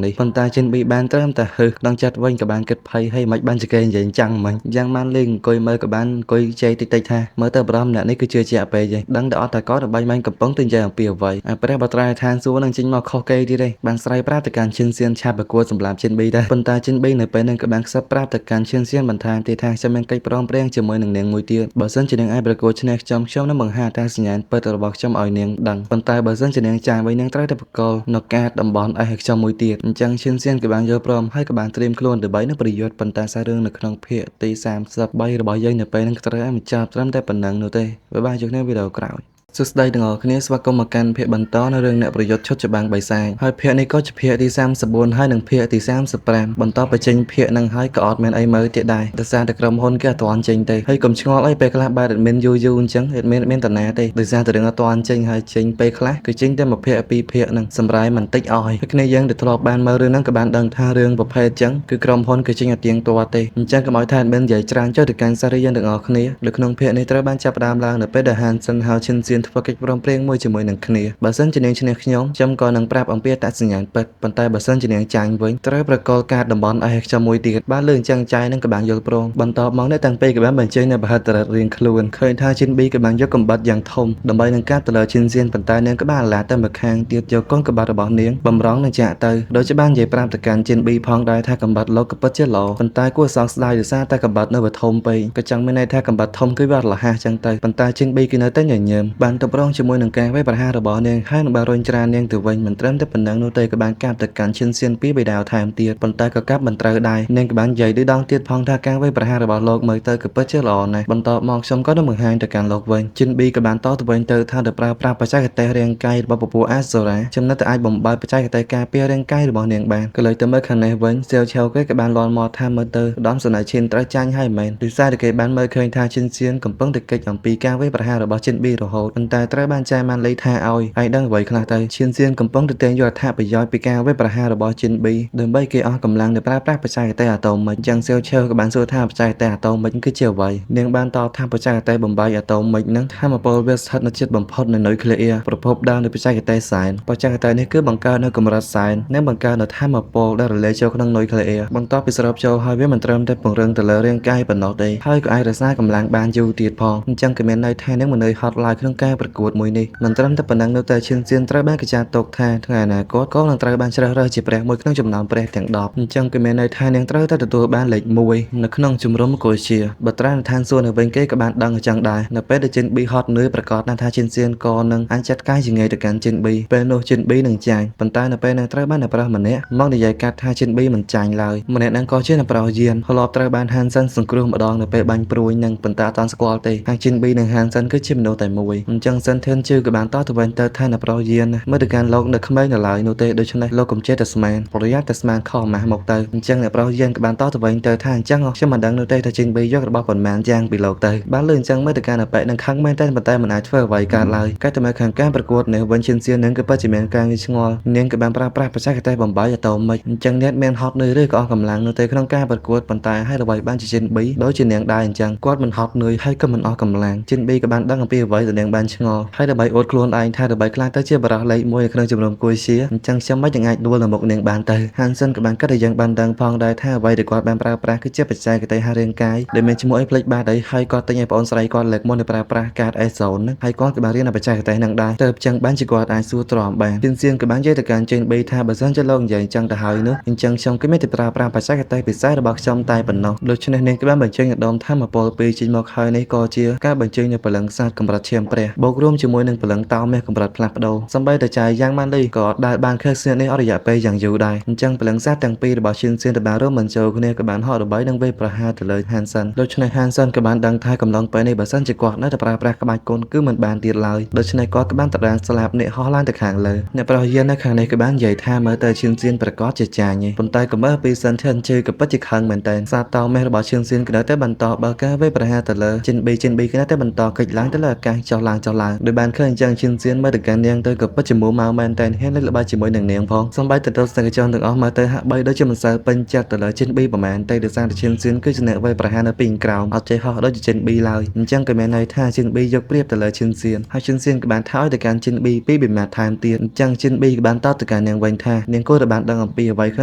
នេះប៉ុន្តែជិនប៊ីបានត្រឹមតែហឹសក្នុងចិត្តវិញក៏បានគិតភ័យហើយមិនបានចគេនិយាយចាំងមិញយ៉ាងម៉ាន់លីអង្គុយមើលក៏បានអង្គុយជ័យតិចៗថាមើលទៅបរំអ្នកនេះគឺជឿជាក់ពេកទេដឹងតែអត់តែកដើម្បីមិនកំពុងទៅនិយាយអំពីអ្វីហើយព្រះបត្រាឋានសួរនឹងចេញមកខុសគេទៀតទេបានស្រ័យប្រាប់ទៅកាន់ឈិនសៀនឆាប់ប្រកួតសម្រាប់ជិនប៊ីដែរប៉ុន្តែជិនប៊ីនៅពេលនឹងក៏បានខ្សឹបប្រាប់ទៅកាន់ឈិនសៀនបន្ថែមទៀតថាខ្ញុំមានកិច្ចព្រមព្រៀងជាមួយនឹងនាងមួយទៀតបើសិនជានាងអាចប្រកួតឈ្នះខ្ញុំនឹងបង្ហាញតែសញ្ញាណពិតរបស់ខ្ញុំឲ្យនាងដឹងប៉ុន្តែបើសិនជានាងចាញ់វិញនាងត្រូវតែប្រកល់នៅការតំបន់ឲ្យខ្ញុំមួយទៀតអញ្ចឹងឈិនសៀនក៏បានយល់ព្រមហើយក៏បានត្រៀមខ្លួនដើម្បីនឹងប្រយុទ្ធប៉ុន្តែសាររឿងនៅក្នុងភាគទី33របស់យើងនៅពេលនឹងត្រូវឲ្យបញ្ចប់ត្រឹមតែប៉ុណ្ណឹងនោះទេបាយជួបគ្នាវីដេអូក្រោយសួស្តីទាំងអស់គ្នាស្វាគមន៍មកកាន់ភាគបន្តនៅរឿងអ្នកប្រយុទ្ធឈុតច្បាំងបិសាចហើយភាគនេះក៏ជាភាគទី34ហើយនិងភាគទី35បន្តបញ្ចេញភាគនឹងហើយក៏អត់មានអីមើលទៀតដែរដោយសារតែក្រុមហ៊ុនគេអត់ទាន់ចេញទេហើយកុំឆ្ងល់អីពេលខ្លះបែរ admin យូរអញ្ចឹង admin មានតាណាទេដោយសារតែរឿងអត់ទាន់ចេញហើយចេញពេលខ្លះគឺចេញតែមួយភាគពីរភាគនឹងសម្រាយមិនតិចអស់ហើយគ្នាយើងដែលធ្លាប់បានមើលរឿងហ្នឹងក៏បានដឹងថារឿងប្រភេទអញ្ចឹងគឺក្រុមហ៊ុនគេចេញអត់ទៀងទាត់ទេអញ្ចឹងកុំឲ្យថា admin និយាយច្រើនចុះទៅកាន់សារយើងទាំងអស់គ្នានៅក្នុងភាគនេះត្រូវបានចាប់ផ្ដើមឡើងនៅពេលដែល Hansen ហើយ Shin Sien ធ្វើកិច្ចព្រមព្រៀងមួយជាមួយនឹងគ្នាបើសិនជានាងឈ្នះខ្ញុំក៏នឹងប្រាប់អំពីអត្តសញ្ញាណពិតប៉ុន្តែបើសិនជានាងចាញ់វិញត្រូវប្រកល់កាតតំបន់ឲ្យខ្ញុំមួយទៀតបានលើអញ្ចឹងចៃនឹងក៏បានយល់ព្រមបន្តមកនៅតាំងពីក៏បានបញ្ចេញនៅបហិទ្ធរិទ្ធរៀងខ្លួនឃើញថាឈិនប៊ីក៏បានយកកំបិតយ៉ាងធំដើម្បីនឹងកាត់ទៅលើឈិនសៀនប៉ុន្តែនាងក៏បានឡាទៅម្ខាងទៀតយកកូនកំបិតរបស់នាងបំរុងនឹងចាក់ទៅដោយជាបាននិយាយប្រាប់ទៅកាន់ឈិនប៊ីផងដែរថាកំបិតលោកក៏ពិតជាល្អប៉ុន្តែគួរសោកស្ដាយដោយសារតែកំបិតនៅវាធំពេកក៏ចង់មានន័យថាកំបិតធំគឺវាអត់លះចឹងទៅប៉ុន្តែឈិនប៊ីគឺនៅតែញញឹមបានទៅប្រងជាមួយនឹងការវាយប្រហាររបស់នាងហើយនឹងបានរុញច្រាននាងទៅវិញមិនត្រឹមតែប៉ុណ្ណឹងនោះទេក៏បានកាប់ទៅកាន់ឈិនសៀនពីបិតាថែមទៀតប៉ុន្តែក៏កាប់មិនត្រូវដែរនាងក៏បាននិយាយឌឺដងទៀតផងថាការវាយប្រហាររបស់លោកមើលទៅក៏ពិតជាល្អណាស់បន្តមកខ្ញុំក៏នឹងបង្ហាញទៅកាន់លោកវិញឈិនប៊ីក៏បានតទៅវិញទៅថាទៅប្រើប្រាស់បច្ចេកទេសរាងកាយរបស់ពពួកអាសូរ៉ាចំណុចទៅអាចបំបើកបច្ចេកទេសការពាររាងកាយរបស់នាងបានក៏เลยទៅមើលខាងនេះវិញសៀវឆៅគេក៏បានលន់មកថាមើលទៅឧត្តមសេនីយ៍ឈិនត្រូវចាញ់ហើយមែនដោយសារតែគេបានមើលឃើញថាឈិនសៀនកំពុងតែកិច្ចអំពីការវាយប្រហាររបស់ឈិនប៊ីរហូតប៉ុន្តែត្រូវបានចែម៉ាន់លីថាឲ្យឯងដឹងអ្វីខ្លះទៅឈិនសៀនកំពុងតែទាញយកអត្ថប្រយោជន៍ពីការវាយប្រហាររបស់ឈិនប៊ីដើម្បីគេអស់កម្លាំងទៅប្រើប្រាស់បច្ចេកទេសអាតូមិកចឹងសៀវឆៅក៏បានសួរថាបច្ចេកទេសអាតូមិកគឺជាអ្វីនាងបានតបថាបច្ចេកទេសបំបែកអាតូមិកនឹងថាមពលវាស្ថិតនៅជិតបំផុតនៃនុយក្លេអ៊ែរប្រភពដើមនៃបច្ចេកទេសសែនបច្ចេកទេសនេះគឺបង្កើតនៅកម្រិតសែននិងបង្កើតនៅថាមពលដែលរលាយចូលក្នុងនុយក្លេអ៊ែរបន្ទាប់ពីស្រូបចូលហើយវាមិនត្រឹមតែពង្រឹងទៅលើរាងកាយប៉ុណ្ណោះទេហើយក៏អាចរក្សាកម្លាំងបានយូរទៀតផងអញ្ចឹងក៏មានន័យថានាងមិននឿយហត់ឡើយក្នុងការប្រកួតមួយនេះមិនត្រឹមតែប៉ុណ្ណឹងនោះតែឈិនសៀនត្រូវបានគេចាត់ទុកថាថ្ងៃអនាគតក៏នឹងត្រូវបានជ្រើសរើសជាព្រះមួយក្នុងចំណោមព្រះទាំង10អញ្ចឹងក៏មានន័យថានាងត្រូវតែទទួលបានលេខ1នៅក្នុងជំរំកុយជាបត្រាឋានសួគ៌នៅវិញគេក៏បានដឹងអញ្ចឹងដែរនៅពេលដែលជិនប៊ីហត់នឿយប្រកាសថាឈិនសៀនក៏នឹងអាចចាត់កាយជាងាយទៅកាន់ជិនប៊ីពេលនោះជិនប៊ីនឹងចាញ់ប៉ុន្តែនៅពេលនឹងត្រូវបានអ្នកប្រុសម្នាក់មកនិយាយកាត់ថាជិនប៊ីមិនចាញ់ឡើយម្នាក់នឹងក៏ជាអ្នកប្រុសយានធ្លាប់ត្រូវបានហានសិនសង្គ្រោះម្ដងនៅពេលបាញ់ព្រួយនឹងប៉ុន្តែអត់ទាន់ស្គាល់ទេហើយជិនប៊ីនិងហានសិនគឺជាមនុស្សតែមួយអញ្ចឹងសិនធានជឿក៏បានតទៅវិញទៅថាអ្នកប្រុសយានមើលទៅកាន់លោកនៅក្មេងនៅឡើយនោះទេដូច្នេះលោកកុំចេះតែស្មានប្រយ័ត្នតែស្មានខុសម៉ាស់មកទៅអញ្ចឹងអ្នកប្រុសយានក៏បានតទៅវិញទៅថាអញ្ចឹងខ្ញុំមិនដឹងនោះទេថាជិនប៊ីយករបស់ប៉ុន្មានយ៉ាងពីលោកទៅបានលើអញ្ចឹងមើលទៅកាន់អបិនឹងខឹងមែនតែប៉ុន្តែមិនអាចធ្វើអ្វីកើតឡើយកាលតែមើលខាងការប្រកួតនៅវិញឈិនសៀននឹងក៏ពិតជាមានការងាយឆ្ងល់នាងក៏បានប្រើប្រាស់បច្ចេកទេសបំបាយអាតូមិកអញ្ចឹងអ្នកមានហត់នឿយឬក៏អស់កម្លាំងនោះទេក្នុងការប្រកួតប៉ុន្តែហើយអ្វីបានជាជិនប៊ីដូចជានាងដែរអញ្ចឹងគាត់មិនហត់នឿយហើយក៏មិនអស់កម្លាំងជិនប៊ីក៏បានដឹងអំពីអ្វីដែលនាងបានឆ្ងល់ហើយដើម្បីអួតខ្លួនឯងថាដើម្បីខ្លាចទៅជាបរិះលេខ1នៅក្នុងជំរំគួយជាអញ្ចឹងខ្ញុំមិនអាចដួលនៅមុខនាងបានទៅហានសិនក៏បានគិតឲ្យយើងបានដឹងផងដែរថាអ្វីដែលគាត់បានប្រើប្រាស់គឺជាបច្ចេកទេសហារាងកាយដែលមានឈ្មោះអីផ្លេចបាត់អីហើយគាត់ទិញឲ្យប្អូនស្រីគាត់លើកមុនទៅប្រើប្រាស់កាត S0 ហ្នឹងហើយគាត់ក៏បានរៀនបច្ចេកទេសហ្នឹងដែរទៅអញ្ចឹងបានជាគាត់អាចសួរទ្រាំបានជិនសៀនក៏បាននិយាយទៅកាន់ជិនប៊ីថាបើសិនជាលោកនិយាយអញ្ចឹងទៅហើយនោះអញ្ចឹងខ្ញុំក៏មានតែប្រើប្រាស់បច្ចេកទេសពិសេសរបស់ខ្ញុំតែប៉ុណ្ណោះដូច្នេះនាងក៏បានបញ្ចេញឧត្តមថាមពលពីចេញមកហើយនេះក៏ជាការបញ្ចេញនៅព្រលឹងសាស្ត្រកម្រិតឈាមព្រះ បូករួមជាមួយនឹងព្រលឹងតោមាសកម្រិតផ្លាស់ប្ដូរសម្បីតែចៅយ៉ាងម៉ាន់លីក៏ដែលបានខិតស្និទ្ធនេះអស់រយៈពេលយ៉ាងយូរដែរអញ្ចឹងព្រលឹងសាស្ត្រទាំងពីររបស់ឈិនសៀនទៅបានរួមបញ្ចូលគ្នាក៏បានហោះដើម្បីនឹងវេប្រហារទៅលើហានសិនដូច្នេះហានសិនក៏បានដឹងថាកំឡុងពេលនេះបើសិនជាគាត់នៅតែប្រើប្រាស់ក្បាច់គុណគឺមិនបានទៀតឡើយដូច្នេះគាត់ក៏បានតដានស្លាប់អ្នកហោះឡើងទៅខាងលើអ្នកប្រយោជន៍នៅខាងនេះក៏បាននិយាយថាមើលទៅឈិនសៀនប្រកាសជាចាញ់ប៉ុន្តែក៏មើលពីសិនធានជឿក៏ពិតជាខឹងមែនតើសាតោមេរបស់ឈិនសៀនក៏នៅតែបន្តបើការវេប្រហារទៅលើចិនប៊ីក៏នៅតែបន្តកិច្ចឡើងទៅលើអាកាសចុះឡើងដោយបានឃើញអញ្ចឹងឈិនសៀនមើលទៅកាន់នាងទៅក៏ពិតជាមួម៉ៅមែនតើហ៊ានលេចល្បាជាមួយនឹងនាងផងសូម្បីតែទស្សនិកជនទាំងអស់មើលទៅហាក់បីដូចជាមិនសូវពេញចិត្តទៅលើចិនប៊ីប្រហែលតែដោយសារតែឈិនសៀនគឺជាអ្នកវេប្រហារនៅពីក្រោមអត់ចេះហោះដូចជាចិនប៊ីឡើយអញ្ចឹងក៏មានន័យថាចិនប៊ីយកព្រៀបទៅលើឈិនសៀនហើយឈិនសៀនក៏បានថយទៅកាន់ចិនប៊ីពីបិមាថែមទៀតអញ្ចឹងចិនប៊ីក៏បានតបទៅកាន់នាងវិញថានាងគួរតែបានដឹងអំពីអ្វីក្នុ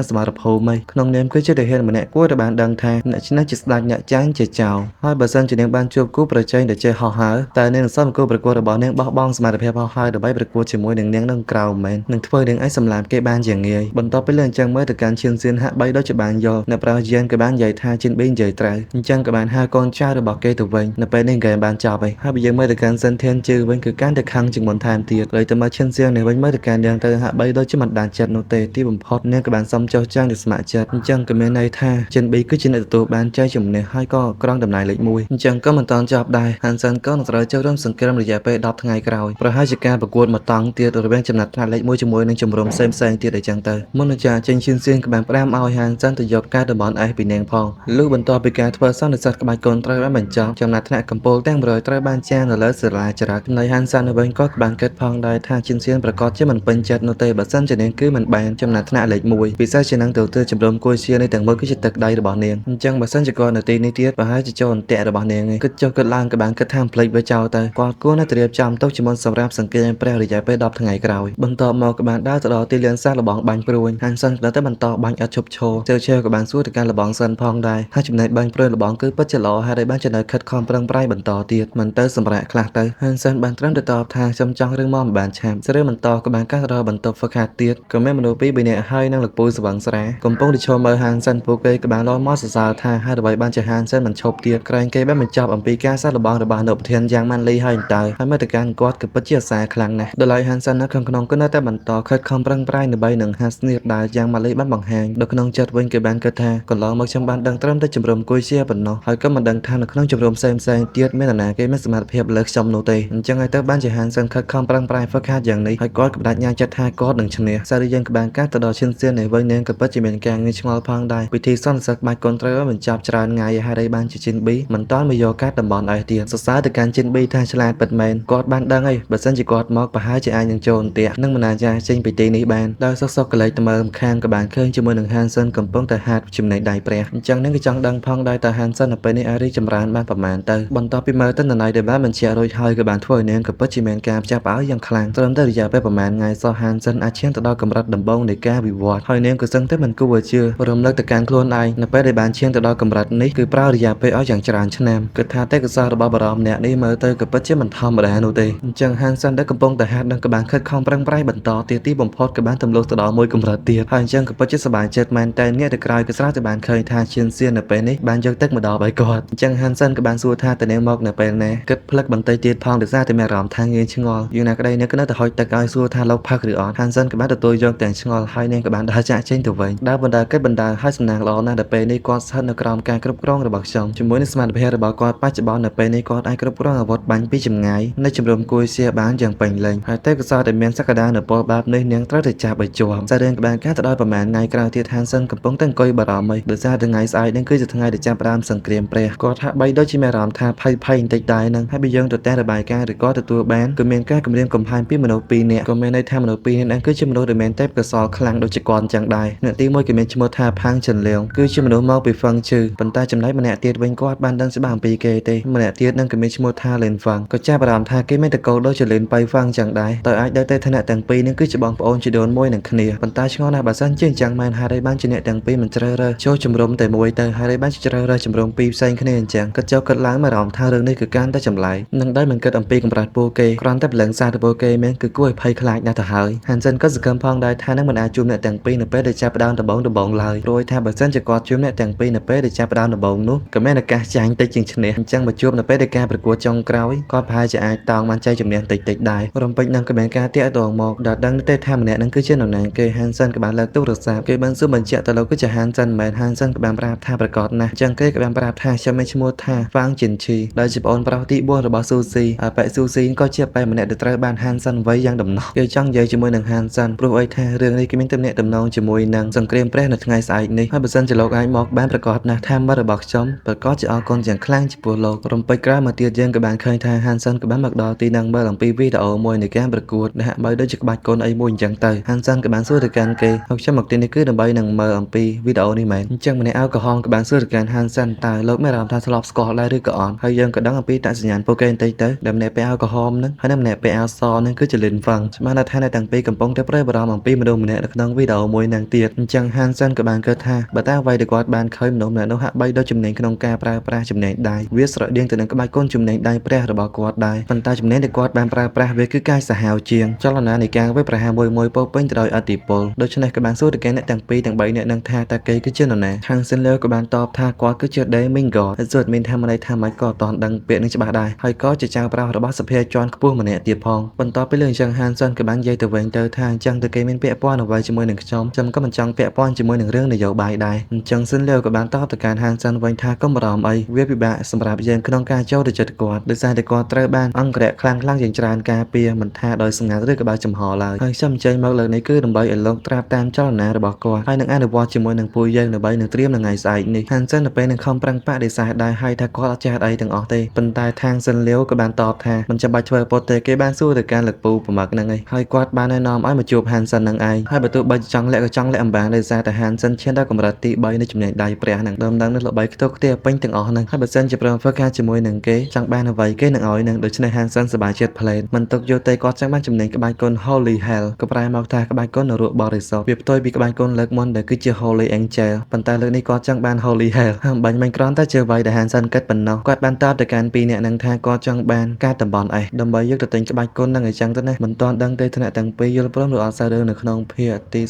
ងសមរភូមិក្នុងនាមគឺជាទាហានម្នាក់គួរតែបានដឹងថាអ្នកឆ្នះជាស្ដេចអ្នកចាញ់ជាចៅហើយបើសិនជានាងបានជួបគូប្រជែងដែលចេះហោះហើរតែនាងនឹងសមគូប្រកួតរបស់នាងបោះបង់សមត្ថភាពហោះហើរដើម្បីប្រកួតជាមួយនឹងនាងនឹងក្រៅមែននឹងធ្វើនាងឯងសម្លាប់គេបានយ៉ាងងាយបន្ទាប់ពីលើអញ្ចឹងមើលទៅកាន់ឈិនសៀនហាក់បីដូចជាបានយល់អ្នកប្រាជ្ញយានក៏បាននិយាយថាចិនប៊ីនិយាយត្រូវអញ្ចឹងក៏បានហៅកូនចៅរបស់គេទៅវិញនៅពេលនេះហ្គេមបានចប់ហើយបើយើងមើលទៅកាន់សិនធានជឿវិញគឺកាន់តែខឹងជាងមុនថែមទៀតហើយទៅមើលឈិនសៀននេះវិញមើលទៅកាន់នាងទៅហាក់បីដូចជាមិនដានចិត្តនោះទេទីបំផុតនាងក៏បានសុំចុះចាញ់ទៅស្ម័គ្រចិត្តអញ្ចឹងក៏មានន័យថាចិនប៊ីគឺជាអ្នកទទួលបានជ័យជំនះហើយក៏ក្រងតំណែងលេខ1អញ្ចឹងក៏មិនតាន់ចប់ដែរហានសិនក៏នឹងត្រូវចូលរួមសង្គ្រាមរយៈពេល10ថ្ងៃក្រោយប្រហែលជាការប្រកួតមួយតង់ទៀតរវាងចំណាត់ថ្នាក់លេខ1ជាមួយនឹងជំរំផ្សេងទៀតអញ្ចឹងទៅមុននឹងចាចេញឈិនសៀនក៏បានផ្ដាំឲ្យហានសិនទៅយកការតំបន់អេសពីនាងផងលុះបន្ទាប់ពីការធ្វើសន្និសីទក្បាច់កូនត្រូវបានបញ្ចប់ចំណាត់ថ្នាក់កម្ពុជាទាំង100ត្រូវបានចារនៅលើសាលាចរិតចំណែកហានសិននៅវិញក៏បានគិតផងដែរថាឈិនសៀនប្រកាសជាមិនពេញចិត្តនោះទេបើសិនជានាងគឺមិនបានចំណាត់ថ្នាក់លេខ1ពិសេសជានឹងទៅជំរំគួយជានេះទាំងមួយគឺជាទឹកដៃរបស់នាងអញ្ចឹងបើសិនជាគាត់នៅទីនេះទៀតប្រហែលជាចូលអន្ទាក់របស់នាងឯងគិតចុះគិតឡើងក៏បានគិតថាផ្លេចវាចោលទៅគាត់គួរតែត្រៀមចាំទុកជាមុនសម្រាប់សង្គ្រាមព្រះរយៈពេល10ថ្ងៃក្រោយបន្ទាប់មកក៏បានដើរទៅដល់ទីលានសាស្ត្រលបងបាញ់ព្រួញហានសិនក៏ទៅបន្តបាញ់ឥតឈប់ឈរជើឆេវក៏បានសួរទៅកាន់លបងសិនផងដែរហើយចំណែកបាញ់ព្រួយលបងគឺពិតជាល្អហើយបានចំណែកខិតខំប្រឹងប្រែងបន្តទៀតមិនទៅសម្រាប់ខ្លះទៅហានសិនបានត្រឹមតែតបថាខ្ញុំចង់រឿងមកមិនបានឆាប់ស្រឿងបន្តក៏បានកាត់របន្ទប់ហ្វឹកហាត់ទៀតក៏មានមនុស្សពីរនាក់ហើយនឹងលោកពូសវង្សស្រាកំពុងទៅឈរមើលហានសិនពួកគេក៏បានលោមកសរសើរថាហើយអ្វីបានជាហានសិនមិនឈប់ទៀតក្រែងគេបានបញ្ចប់អំពីការសាកល្បងរបស់នៅប្រធានយ៉ាងម៉ាន់លីហើយតើហើយមេត្តាគាត់ក៏ពិតជាអាសាខ្លាំងណាស់ដល់ហើយហានសិននៅក្នុងក៏នៅតែបន្តខិតខំប្រឹងប្រែងដើម្បីនឹងហាស្នៀតដែលយ៉ាងម៉ាន់លីបានបង្ហាញនៅក្នុងចិត្តវិញគេបានគិតថាកន្លងមកខ្ញុំបានដឹងត្រឹមតែជំរំគួយជាប៉ុណ្ណោះហើយក៏មិនដឹងថានៅក្នុងជំរំផ្សេងទៀតមាននរណាគេមានសមត្ថភាពលើខ្ញុំនោះទេអញ្ចឹងហើយទៅបានជាហានសិនខិតខំប្រឹងប្រែងហ្វឹកហាត់យ៉ាងនេះហើយគាត់ក៏បដិញ្ញាចិត្តថាគាត់នឹងឈ្នះសារយើងក៏បានការទៅដល់ឈិនសៀននេះវិញនាងក៏ពិតជាមានការងឿងឆ្ងល់ផងដែរពិធីសន្និសីទបាច់កូនត្រូវបញ្ចប់ច្រើនថ្ងៃហើយបានជាចិនប៊ីមិនតាន់មកយកកាត់តំបន់អេសទៀតសរសើរទៅកាន់ចិនប៊ីថាឆ្លាតពិតមែនគាត់បានដឹងហើយបើសិនជាគាត់មកប្រហែលជាអាចនឹងចូលអន្ទាក់នឹងមិនអាចចេញពីទីនេះបានដោយសុកកលេចទៅមើលម្ខាងក៏បានឃើញជាមួយនឹងហានសិនកំពុងតែហាត់ចំណេញដៃព្រះអញ្ចឹងនឹងក៏ចង់ដឹងផងដែរតើហានសិននៅពេលនេះអាចរីកចម្រើនបានប្រមាណទៅបន្ទាប់ពីមើលទិន្នន័យដែលបានបញ្ជាក់រួចហើយក៏បានធ្វើឲ្យនាងក៏ពិតជាមានការផ្ចាស់ផ្អើលយ៉ាងខ្លាំងត្រឹមតែរយៈពេលប្រមាណថ្ងៃសោះហានសិនអាចឈានទៅដល់កម្រិតដំបូងនៃការវិវត្តហើយនាងក៏សឹងតែមិនគួរឲ្យជឿរំលឹកទៅកាន់ខ្លួនឯងនៅពេលដែលបានឈានទៅដល់កម្រិតនេះគឺប្រើរយៈពេលឲ្យយ៉ាងច្រើនឆ្នាំគិតថាទេពកោសល្យរបស់បារម្ភម្នាក់នេះមើលទៅក៏ពិតជាមិនធម្មតានោះទេអញ្ចឹងហានសិនដែលកំពុងតែហាត់នឹងក៏បានខិតខំប្រឹងប្រែងបន្តទៀតទីបំផុតក៏បានទម្លុះទៅដល់មួយកម្រិតទៀតហើយអញ្ចឹងក៏ពិតជាសប្បាយចិត្តមែនតែងាកទៅក្រោយក៏ស្រាប់តែបានឃើញថាឈានសៀននៅពេលនេះបានយកទឹកមកដល់ឲ្យគាត់អញ្ចឹងហានសិនក៏បានសួរថាតើនាងមកនៅពេលណាគិតផ្លឹកបន្តិចទៀតផងដោយសារតែមានអារម្មណ៍ថាងាយឆ្ងល់យ៉ាងណាក្តីនាងក៏នៅតែហុចទឹកឲ្យសួរថាលោកផឹកឬអត់ហានសិនក៏បានទទួលយកទាំងឆ្ងល់ហើយនាងក៏បានដើរចាក់ចេញទៅវិញដើរបណ្ដើរគិតបណ្ដើរឲ្យសំណាងល្អណាស់ដល់ពេលនេះគាត់ស្ថិតនៅក្រោមការគ្រប់គ្រងរបស់ខ្ញុំជាមួយនឹងសមត្ថភាពរបស់គាត់បច្ចុប្បន្ននៅពេលនេះគាត់អាចគ្រប់គ្រងអាវុធបាញ់ពីចម្ងាយនៅជំរំគួយសៀបានយ៉ាងពេញលេញហើយទេពកោសល្យដែលមានសក្តានុពលបែបនេះនាងត្រូវតែចាប់ឲ្យជាប់សាររឿងក៏បានការទៅដល់ប្រមាណថ្ងៃក្រោយទៀតហានសិនកំពុងតែអង្គុយបារម្ភដោយសារថ្ងៃស្អែកនេះគឺជាថ្ងៃដែលចាប់ផ្ដើមសង្គ្រាមព្រះគាត់ហាក់បីដូចជាមានអារម្មណ៍ថាភ័យបន្តិចដែរនឹងហើយបើយើងទៅតែរបាយការណ៍ឬក៏ទទួលបានគឺមានការគម្រាមកំហែងពីមនុស្ស2នាក់ក៏មានន័យថាមនុស្ស2នាក់ហ្នឹងគឺជាមនុស្សដែលមានទេពកោសល្យខ្លាំងដូចជាគាត់អញ្ចឹងដែរអ្នកទី1គឺមានឈ្មោះថាផាំងចិនលៀងគឺជាមនុស្សមកពីហ្វឹងជឺប៉ុន្តែចំណែកម្នាក់ទៀតវិញគាត់បានដឹងច្បាស់អំពីគេទេម្នាក់ទៀតនឹងក៏មានឈ្មោះថាលេនហ្វាំងក៏ចាប់អារម្មណ៍ថាគេមានតកូលដូចជាលេនបៃហ្វាំងអញ្ចឹងដែរតើអាចដឹងទេថាអ្នកទាំងពីរនេះគឺជាបងប្អូនជីដូនមួយនឹងគ្នាប៉ុន្តែឆ្ងល់ណាស់បើសិនជាអញ្ចឹងមែនហេតុអីបានជាអ្នកទាំងពីរមិនជ្រើសរើសចូលជំរុំតែមួយទៅហេតុអីបានជាជ្រើសរើសជំរុំពីរផ្សេងគ្នាអញ្ចឹងគិតចូលគិតឡើងមានអារម្មណ៍ថារឿងនេះគឺកាន់តែចម្លែកនឹងដែរមិនគិតអំពីកម្រិតពួកគេគ្រាន់តែព្រលឹងសារទៅពួកគេមែនគឺគួរឲ្យភ័យខ្លាចណាស់ទៅហើយហានសិនក៏សង្ឃឹមផងដែរថានឹងមិនអាចជួបអ្នកទាំងពីរនៅពេលដែលចាប់ផ្ដើមដំបូងឡើយព្រោះថាបើសិនជាគាត់ជួបអ្នកទាំងពីរនៅពេលដែលចាប់ផ្ដើមដំបូងនោះក៏មានឱកាសចាញ់តិចជាងឈ្នះអញ្ចឹងបើជួបនៅពេលដែលការប្រកួតចុងក្រោយគាត់ប្រហែលជា ជាអាចតោងបានចៃជំនះតិចៗដែររំពេចនឹងក៏មានការតាក់ទងមកដល់ដឹងទេថាម្នាក់នឹងគឺជានរណាគេ Hansen ក៏បានលើកទូរស័ព្ទគេបានសួរបញ្ជាក់ទៅលោកគឺជា Hansen មិនមែន Hansen ក៏បានប្រាប់ថាប្រកាសណាស់អញ្ចឹងគេក៏បានប្រាប់ថាខ្ញុំមានឈ្មោះថា Fang Jinchi ដែលជាប្អូនប្រុសទី4របស់ Suzy ហើយប៉ែ Suzy ក៏ជាប៉ែម្នាក់ដែលត្រូវបាន Hansen វាយយ៉ាងដំណោះគេចង់និយាយជាមួយនឹង Hansen ព្រោះអីថារឿងនេះគេមានទំនាក់ទំនងជាមួយនឹងសង្គ្រាមព្រះនៅថ្ងៃស្អែកនេះហើយបើសិនជាលោកអាចមកបានប្រកាសណាស់ថាមិត្តរបស់ខ្ញុំប្រកាសជាអរគុណយ៉ាងខ្លាំងចំពោះលោករំពេចក្រោយមកទៀតយើងក៏បានឃើញថា Hansen ក៏បានមកដល់ទីនឹងមើលអំពីវីដេអូមួយនៃការប្រកួតដែលហាក់បីដូចជាក្បាច់គុណអីមួយអញ្ចឹងទៅ Hansen ក៏បានសួរទៅកាន់គេហើយខ្ញុំមកទីនេះគឺដើម្បីនឹងមើលអំពីវីដេអូនេះមែនអញ្ចឹងម្នាក់អាវក្រហមក៏បានសួរទៅកាន់ Hansen តើលោកមានអារម្មណ៍ថាធ្លាប់ស្គាល់ដែរឬក៏អត់ហើយយើងក៏ដឹងអំពីតសញ្ញាណពួកគេបន្តិចទៅដែលម្នាក់ពាក់អាវក្រហមនឹងហើយម្នាក់ពាក់អាវសនឹងគឺជា Lin Feng ច្បាស់ណាស់ថាអ្នកទាំងពីរកំពុងតែប្រេះបារម្ភអំពីមនុស្សម្នាក់នៅក្នុងវីដេអូមួយនឹងទៀតអញ្ចឹង Hansen ក៏បានគិតថាបើតើអ្វីដែលគាត់បានឃើញមនុស្សម្នាក់នោះហាក់បីដូចចំណេញក្នុងការប្រើប្រាស់ចំណេញដៃវាស្រដៀងទៅនឹងក្បាច់គុណចំណេញដៃព្រះរបស់គាត់ដែរប៉ុន្តែចំណេញដែលគាត់បានប្រើប្រាស់វាគឺកាយសាហាវជាងចលនានៃការវាយប្រហារមួយពោពេញទៅដោយអធិពលដូច្នេះក៏បានសួរទៅកាន់អ្នកទាំងពីរទាំង3នាក់នឹងថាតើគេគឺជានរណា Hansen លើក៏បានតបថាគាត់គឺជា Demigod ហើយសូត្រមានថាម៉េចថាម៉េចក៏អត់ទាន់ដឹងពាក្យនេះច្បាស់ដែរហើយក៏ជាចៅប្រុសរបស់សភាជាន់ខ្ពស់ម្នាក់ទៀតផងបន្ទាប់ពីលើអញ្ចឹង Hansen ក៏បាននិយាយទៅវិញទៅថាអញ្ចឹងតើគេមានពាក់ព័ន្ធអ្វីជាមួយនឹងខ្ញុំក៏មិនចង់ពាក់ព័ន្ធជាមួយនឹងរឿងនយោបាយដែរអញ្ចឹង Hansen លើក៏បានតបទៅកាន់ Hansen វិញថាកុំបារម្ភអីវាពិបាកសម្រាប់យើងក្នុងការចូលទៅចិត្តគាត់ដោយសារតែគាត់ត្រូវបានអង្គរៈខ្លាំងយ៉ាងច្រើនការពារមិនថាដោយសម្ងាត់ឬក៏បើចំហឡើយហើយខ្ញុំអញ្ជើញមកលើនេះគឺដើម្បីឲ្យលោកត្រាបតាមចលនារបស់គាត់ហើយនឹងអនុវត្តជាមួយនឹងពួកយើងដើម្បីនឹងត្រៀមថ្ងៃស្អែកនេះ Hansen នៅពេលនឹងខំប្រឹងបដិសេធដែរហើយថាគាត់អត់ចេះអីទាំងអស់ទេប៉ុន្តែ Hansen លើក៏បានតបថាមិនចាំបាច់ធ្វើប៉ុតទេគេបានសួរទៅកាន់លោកពូប្រមាក់ហ្នឹងឯងហើយគាត់បានណែនាំឲ្យមកជួប Hansen ហ្នឹងឯងហើយបើទោះបីចង់លាក់ក៏ចង់លាក់អំបានដោយសារតែ Hansen ឈានដល់កម្រិតទី3នៃចំណេញដៃព្រះហ្នឹងដំណឹងនេះល្បីខ្ទោខ្ទាពេញទាំងអស់ហ្នឹងហើយបើសិនជាព្រមធ្វើការជាមួយនឹងគេចង់បានអ្វីគេនឹងឲ្យនឹងដូច្នេះ Hansen សប្បាយចិត្តផ្លែតមិនទុកយកទេគាត់ចង់បានចំណេញក្បាច់គុណ Holy Hell ក៏ប្រែមកថាក្បាច់គុណនរកបរិសុទ្ធវាផ្ទុយពីក្បាច់គុណលើកមុនដែលគឺជា Holy Angel ប៉ុន្តែលើកនេះគាត់ចង់បាន Holy Hell បាញ់មិនគ្រាន់តែជាអ្វីដែល Hansen គិតប៉ុណ្ណោះគាត់បានតបទៅកាន់ពីរនាក់នឹងថាគាត់ចង់បានការតំបន់អេសដើម្បីយកទៅទិញក្បាច់គុណនឹងអញ្ចឹងទៅណាមិនទាន់ដឹងទេថ្នាក់ទាំងពីរយល់ព្រមឬអត់សាររឿងនៅក្នុងភាគទី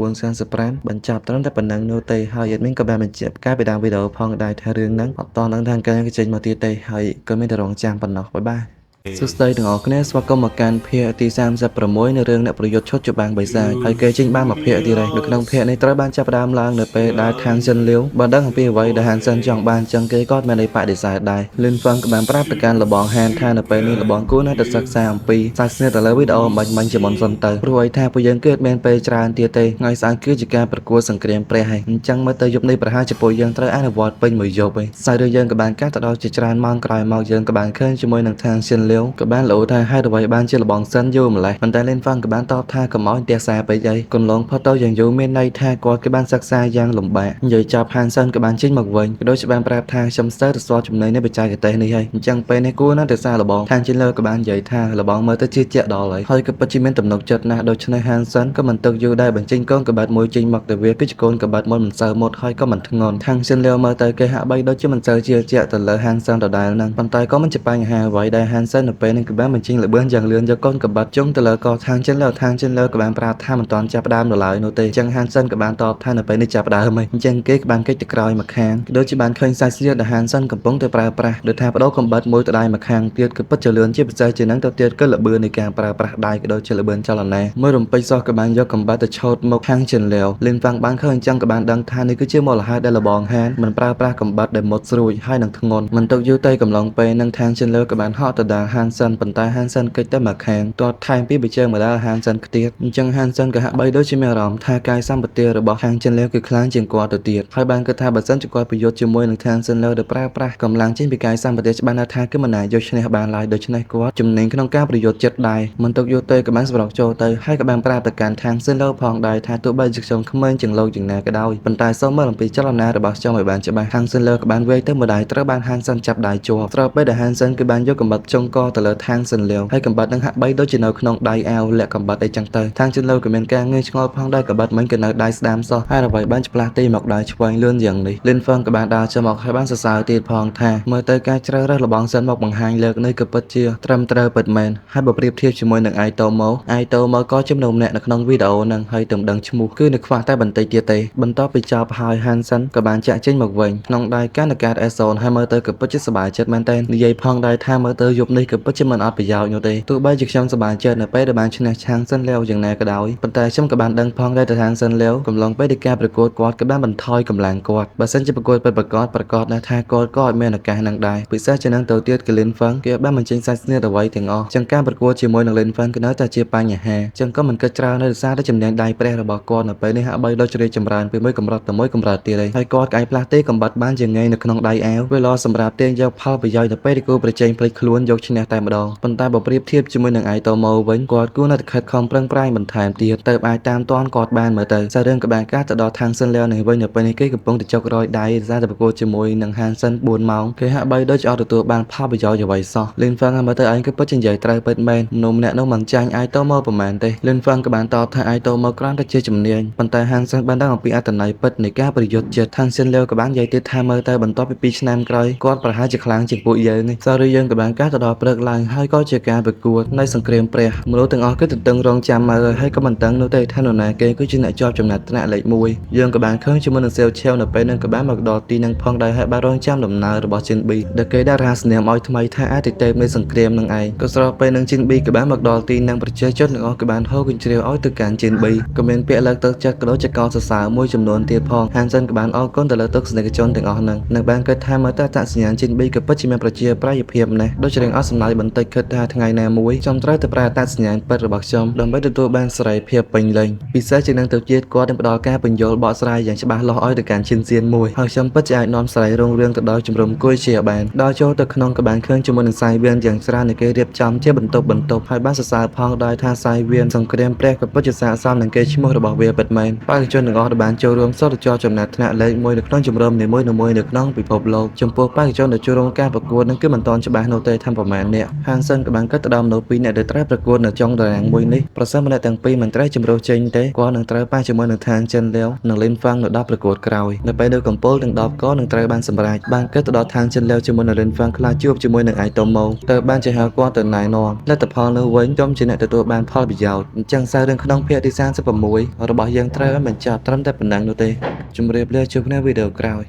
34-35បញ្ចប់ត្រឹមតែប៉ុណ្ណឹងនោះទេហើយ admin ក៏បានបញ្ជាក់ការពីដើមវីដេអូផងដែរថារឿងហ្នឹងអត់តដឹងថាកាលគេចេញមកទៀតទេហើយក៏មានតែរងចាំប៉ុណ្ណោះបាយបាយសួស្តីទាំងអស់គ្នាស្វាគមន៍មកកាន់ភាគទី36នៅរឿងអ្នកប្រយុទ្ធឈុតច្បាំងបិសាចហើយគេចេញបានមកភាគទៀតហើយនៅក្នុងភាគនេះត្រូវបានចាប់ផ្ដើមឡើងនៅពេលដែល Hansen លាវបានដឹងអំពីអ្វីដែល Hansen ចង់បានចឹងគេក៏មានន័យបដិសេធដែរ Lin Feng ក៏បានប្រាប់ទៅកាន់លបង Han ថានៅពេលនេះលបងគួរណាស់ទៅសិក្សាអំពីសាច់ស្និទ្ធទៅលើវីដេអូបាញ់ជាមុនសិនទៅព្រោះឲ្យថាពួកយើងគឺមានពេលច្រើនទៀតទេថ្ងៃស្អែកគឺជាការប្រកួតសង្គ្រាមព្រះហើយអញ្ចឹងមើលទៅយប់នេះប្រហែលជាពួកយើងត្រូវអនុវត្តពេញមួយយប់ឯងសាច់រឿងយើងក៏បានកាត់ទៅដល់ជាច្រើនម៉ោងក្រោយមកយើងក៏បានឃើញជាមួយនឹង Hansen លាវក៏បានលោថាហេតុអ្វីបានជាលបងសិនយូរម្លេះប៉ុន្តែ Lin Feng ក៏បានតបថាកុំឲ្យទះសារពេកអីកន្លងផុតទៅយ៉ាងយូរមានន័យថាគាត់គឺបានសិក្សាយ៉ាងលំបាកនិយាយចាប់ Hansen ក៏បានចេញមកវិញក៏ដូចជាបានប្រាប់ថាខ្ញុំស្ទើរទៅស្គាល់ចំណេញនៃបច្ចេកទេសនេះហើយអញ្ចឹងពេលនេះគួរណាស់ទៅសារលបង Hansen លើក៏បាននិយាយថាលបងមើលទៅជាជាក់ដល់ហើយក៏ពិតជាមានទំនុកចិត្តណាស់ដូច្នេះ Hansen ក៏មិនទុកយូរដែរបញ្ចេញកូនកបាត់មួយចេញមកតែវាគឺជាកូនកបាត់មួយមិនសូវមុតហើយក៏មិនធ្ងន់ Hansen លើមើលទៅគេហាក់បីដូចជាមិនសូវជឿជាក់ទៅលើ Hansen ដដែលហ្នឹងប៉ុន្តែក៏មិនជាបញ្ហាអ្វីដែល Hansen នៅពេលនេះក៏បានបញ្ចេញល្បឿនយ៉ាងលឿនយកកូនកបាត់ជុំទៅលើកHansen លើក៏បានប្រាប់ថាមិនទាន់ចាប់ផ្ដើមនៅឡើយនោះទេអញ្ចឹង Hansen ក៏បានតបថានៅពេលនេះចាប់ផ្ដើមហើយអញ្ចឹងគេក៏បានកិច្ចទៅក្រោយមកខាងដូចជាបានឃើញសាច់ស្ទៀតដែល Hansen កំពុងតែប្រើប្រាស់ដោយថាបដូរកំបាត់មួយទៅដៃមកខាងទៀតគឺពិតជាលឿនជាពិសេសជាងនឹងទៅទៀតគឺល្បឿននៃការប្រើប្រាស់ដៃក៏ដូចជាល្បឿនចលនាមួយរំពេចសោះក៏បានយកកំបាត់ទៅឆោតមកHansen លើ Lin Feng បានឃើញអញ្ចឹងក៏បានដឹងថានេះគឺជាមូលហេតុដែលលបង Han មិនប្រើប្រាស់កំបាត់ដែលមុតស្រួយហើយនឹងធ្ងន់មិនទុកយូរទេកំឡុងពេលនឹង Hansen លើក៏បានហត់ទៅដល់ Hansen ប៉ុន្តែ Hansen កិច្ចទៅមកខាងទាត់ថែមពីបច្ចេកមកដល់ Hansen ខ្ទៀតអញ្ចឹង Hansen ក៏ហាក់បីដូចជាមានអារម្មណ៍ថាកាយសម្បទារបស់ Hansen លើគឺខ្លាំងជាងគាត់ទៅទៀតហើយបានគិតថាបើសិនជាគាត់ប្រយុទ្ធជាមួយនឹង Hansen លើដែលប្រើប្រាស់កម្លាំងចេញពីកាយសម្បទាច្បាស់ណាស់ថាគឺមិនអាចយកឈ្នះបានឡើយដូច្នេះគាត់ជំនាញក្នុងការប្រយុទ្ធចិត្តដែរមិនទុកយូរទេក៏បានសម្រុកចូលទៅហើយក៏បានប្រាប់ទៅកាន់ Hansen លើផងដែរថាទោះបីជាខ្ញុំក្មេងជាងលោកយ៉ាងណាក៏ដោយប៉ុន្តែសូមមើលអំពីចលនារបស់ខ្ញុំឲ្យបានច្បាស់ Hansen លើក៏បានវាយទៅម្ដាយត្រូវបាន Hansen ចាប់ដៃជាប់ស្របពេលដែល Hansen គឺបានយកកំបិតចុងកទៅលើ Hansen លើហើយកំបិតនឹងហាក់បីដូចជានៅក្នុងដៃអាវលាក់កំបិតអីចឹងទៅHansen លើក៏មានការងឿងឆ្ងល់ផងដែរកំបិតមិញក៏នៅដៃស្ដាមសោះហើយអ្វីបានផ្លាស់ទីមកដៃឆ្វេងលឿនយ៉ាងនេះ Lin Feng ក៏បានដើរចូលមកហើយបានសរសើរទៀតផងថាមើលទៅការជ្រើសរើសលបងសិនមកបង្ហាញលើកនេះក៏ពិតជាត្រឹមត្រូវពិតមែនហើយបើប្រៀបធៀបជាមួយនឹង Aitomo ក៏ជាមនុស្សម្នាក់នៅក្នុងវីដេអូហ្នឹងហើយទំដឹងឈ្មោះគឺនៅខ្វះតែបន្តិចទៀតទេបន្ទាប់ពីចប់ហើយ Hansen ក៏បានចាក់ចេញមកវិញក្នុងដៃកាន់កាត S0 ហើយមើលទៅក៏ពិតជាសប្បាយចិត្តមែនតើនិយាយផងដែរថាមើលទៅយប់នេះ ក៏ពិតជាមិនអត់ប្រយោជន៍នោះទេទោះបីជាខ្ញុំសប្បាយចិត្តនៅពេលដែលបានឈ្នះហាងសិនលាវយ៉ាងណាក៏ដោយប៉ុន្តែខ្ញុំក៏បានដឹងផងដែរថាហាងសិនលាវកំឡុងពេលនៃការប្រកួតគាត់ក៏បានបន្ថយកម្លាំងគាត់បើសិនជាប្រកួតពិតប្រាកដណាស់ថាគាត់ក៏អត់មានឱកាសនឹងដែរពិសេសជាងនឹងទៅទៀតគឺ Lin Feng គេបានបញ្ចេញសាច់ស្នៀតអ្វីទាំងអស់ចឹងការប្រកួតជាមួយនឹង Lin Feng ក៏នៅតែជាបញ្ហាចឹងក៏មិនគិតច្រើនដោយសារតែចំណេញដៃព្រះរបស់គាត់នៅពេលនេះហាក់បីដូចជ្រាយចម្រើនពីមួយកម្រិតទៅមួយកម្រិតទៀតហើយគាត់ក៏អាចផ្លាស់ទីកំបត្តិបានជាងាយនៅក្នុងដៃអាវវាល្អសម្រាប់ទាញយកផលប្រយោជន៍ទៅពេលដែលគូប្រជែងភ្លេចខ្លួនយកឈ្នះតែម្ដងប៉ុន្តែបើប្រៀបធៀបជាមួយនឹង Aitomo វិញគាត់គួរនៅតែខិតខំប្រឹងប្រែងបន្ថែមទៀតទៅអាចតាមទាន់គាត់បានមើលទៅសាររឿងក្បាលការទៅដល់ Tang Sin Liao នេះវិញនៅពេលនេះគេកំពុងតែចុករយដៃសារតែប្រកួតជាមួយនឹង Hansen 4 ម៉ោងគេហាក់បីដូចជាអត់ទទួលបានផលប្រយោជន៍អ្វីសោះ Lin Feng មើលទៅឯងគឺពិតជានិយាយត្រូវពិតមែនមនុស្សម្នាក់នោះមិនចាញ់ Aitomo ប្រហែលទេ Lin Feng ក៏បានតបថា Aitomo គ្រាន់តែជាជំនាញប៉ុន្តែ Hansen បានដឹងអំពីអត្ថន័យពិតនៃការប្រយុទ្ធចិត្ត Tang Sin Liao ក៏បាននិយាយទៀតថាមើលទៅបន្ទាប់ពី2ឆ្នាំក្រោយគាត់ប្រហែលជាខ្លាំងជាងពួកយើងនេះសាររឿងក៏បានការទៅដល់ព្រឹកឡើងហើយក៏ជាការប្រកួតនៃសង្គ្រាមព្រះមនុស្សទាំងអស់គឺទន្ទឹងរង់ចាំមើលហើយក៏មិនដឹងនោះទេថានរណាគេគឺជាអ្នកជាប់ចំណាត់ថ្នាក់លេខ1យើងក៏បានឃើញជាមួយនឹង Seo Cheo នៅពេលនឹងក៏បានមកដល់ទីនឹងផងដែរហើយបានរង់ចាំដំណើររបស់ Jin B ដែលគេដាក់រហស្សនាមឲ្យថ្មីថាអាទិទេពនៃសង្គ្រាមនឹងឯងក៏ស្របពេលនឹង Jin B ក៏បានមកដល់ទីនឹងប្រជាជនទាំងអស់ក៏បានហូរកញ្ជ្រៀវឲ្យទៅកាន់ Jin B ក៏មានពាក្យលើកទឹកចិត្តក៏ដូចជាកោតសរសើរមួយចំនួនទៀតផង Hansen ក៏បានអរគុណទៅលើទស្សនិកជនទាំងអស់ហ្នឹងនិងបានគិតថាមើលទៅអត្តសញ្ញាណ Jin B ក៏ពិតជាមានប្រជាប្រិយភាពណាស់ដូចជារឿងអស់សំណើចបន្តិចគិតថាថ្ងៃណាមួយខ្ញុំត្រូវទៅប្រើអត្តសញ្ញាណពិតរបស់ខ្ញុំដើម្បីទទួលបានសេរីភាពពេញលេញពិសេសជាងនឹងទៅទៀតគាត់នឹងផ្ដល់ការបញ្យល់បកស្រាយយ៉ាងច្បាស់លាស់ឲ្យទៅកាន់ឈិនសៀនមួយហើយខ្ញុំពិតជាអាចនាំសេរីរុងរឿងទៅដល់ជំរំគួយជាបានដល់ចូលទៅក្នុងក៏បានឃើញជាមួយនឹងសាយវៀនយ៉ាងច្រើននៃគេរៀបចំជាបន្ទប់ហើយបានសរសើរផងដែរថាសាយវៀនសង្គ្រាមព្រះក៏ពិតជាស័ក្តិសមនឹងគេឈ្មោះរបស់វាពិតមែនបេក្ខជនទាំងអស់ដែលបានចូលរួមសុទ្ធតែជាប់ចំណាត់ថ្នាក់លេខ1នៅក្នុងជំរំនីមួយៗនៅក្នុងពិភពលោកចំពោះបេក្ខជនដែលចូលរួមការប្រកួតនឹងគឺមិនទាន់ច្បាស់នោះទេថាប្រមាណអ្នក Hansen ក៏បានគិតទៅដល់មនុស្ស2នាក់ដែលត្រូវប្រកួតនៅចុងតារាងមួយនេះប្រសិនបើអ្នកទាំងពីរមិនត្រូវជំរុះចេញទេគាត់នឹងត្រូវប៉ះជាមួយនឹង Tang Chen Liao និង Lin Feng នៅដល់ប្រកួតក្រោយនៅពេលដែលកំពូលទាំង10ក៏នឹងត្រូវបានសម្រេចបានគិតទៅដល់ Tang Chen Liao ជាមួយនឹង Lin Feng ខ្លះជួបជាមួយនឹង Aitomo ទៅបានជាហៅគាត់ទៅណែនាំលទ្ធផលនោះវិញខ្ញុំជាអ្នកទទួលបានផលប្រយោជន៍អញ្ចឹងសាររឿងក្នុងភាគទី36របស់យើងត្រូវបានបញ្ចប់ត្រឹមតែប៉ុណ្ណឹងនោះទេជម្រាបលាជួបគ្នាវីដេអូក្រោយ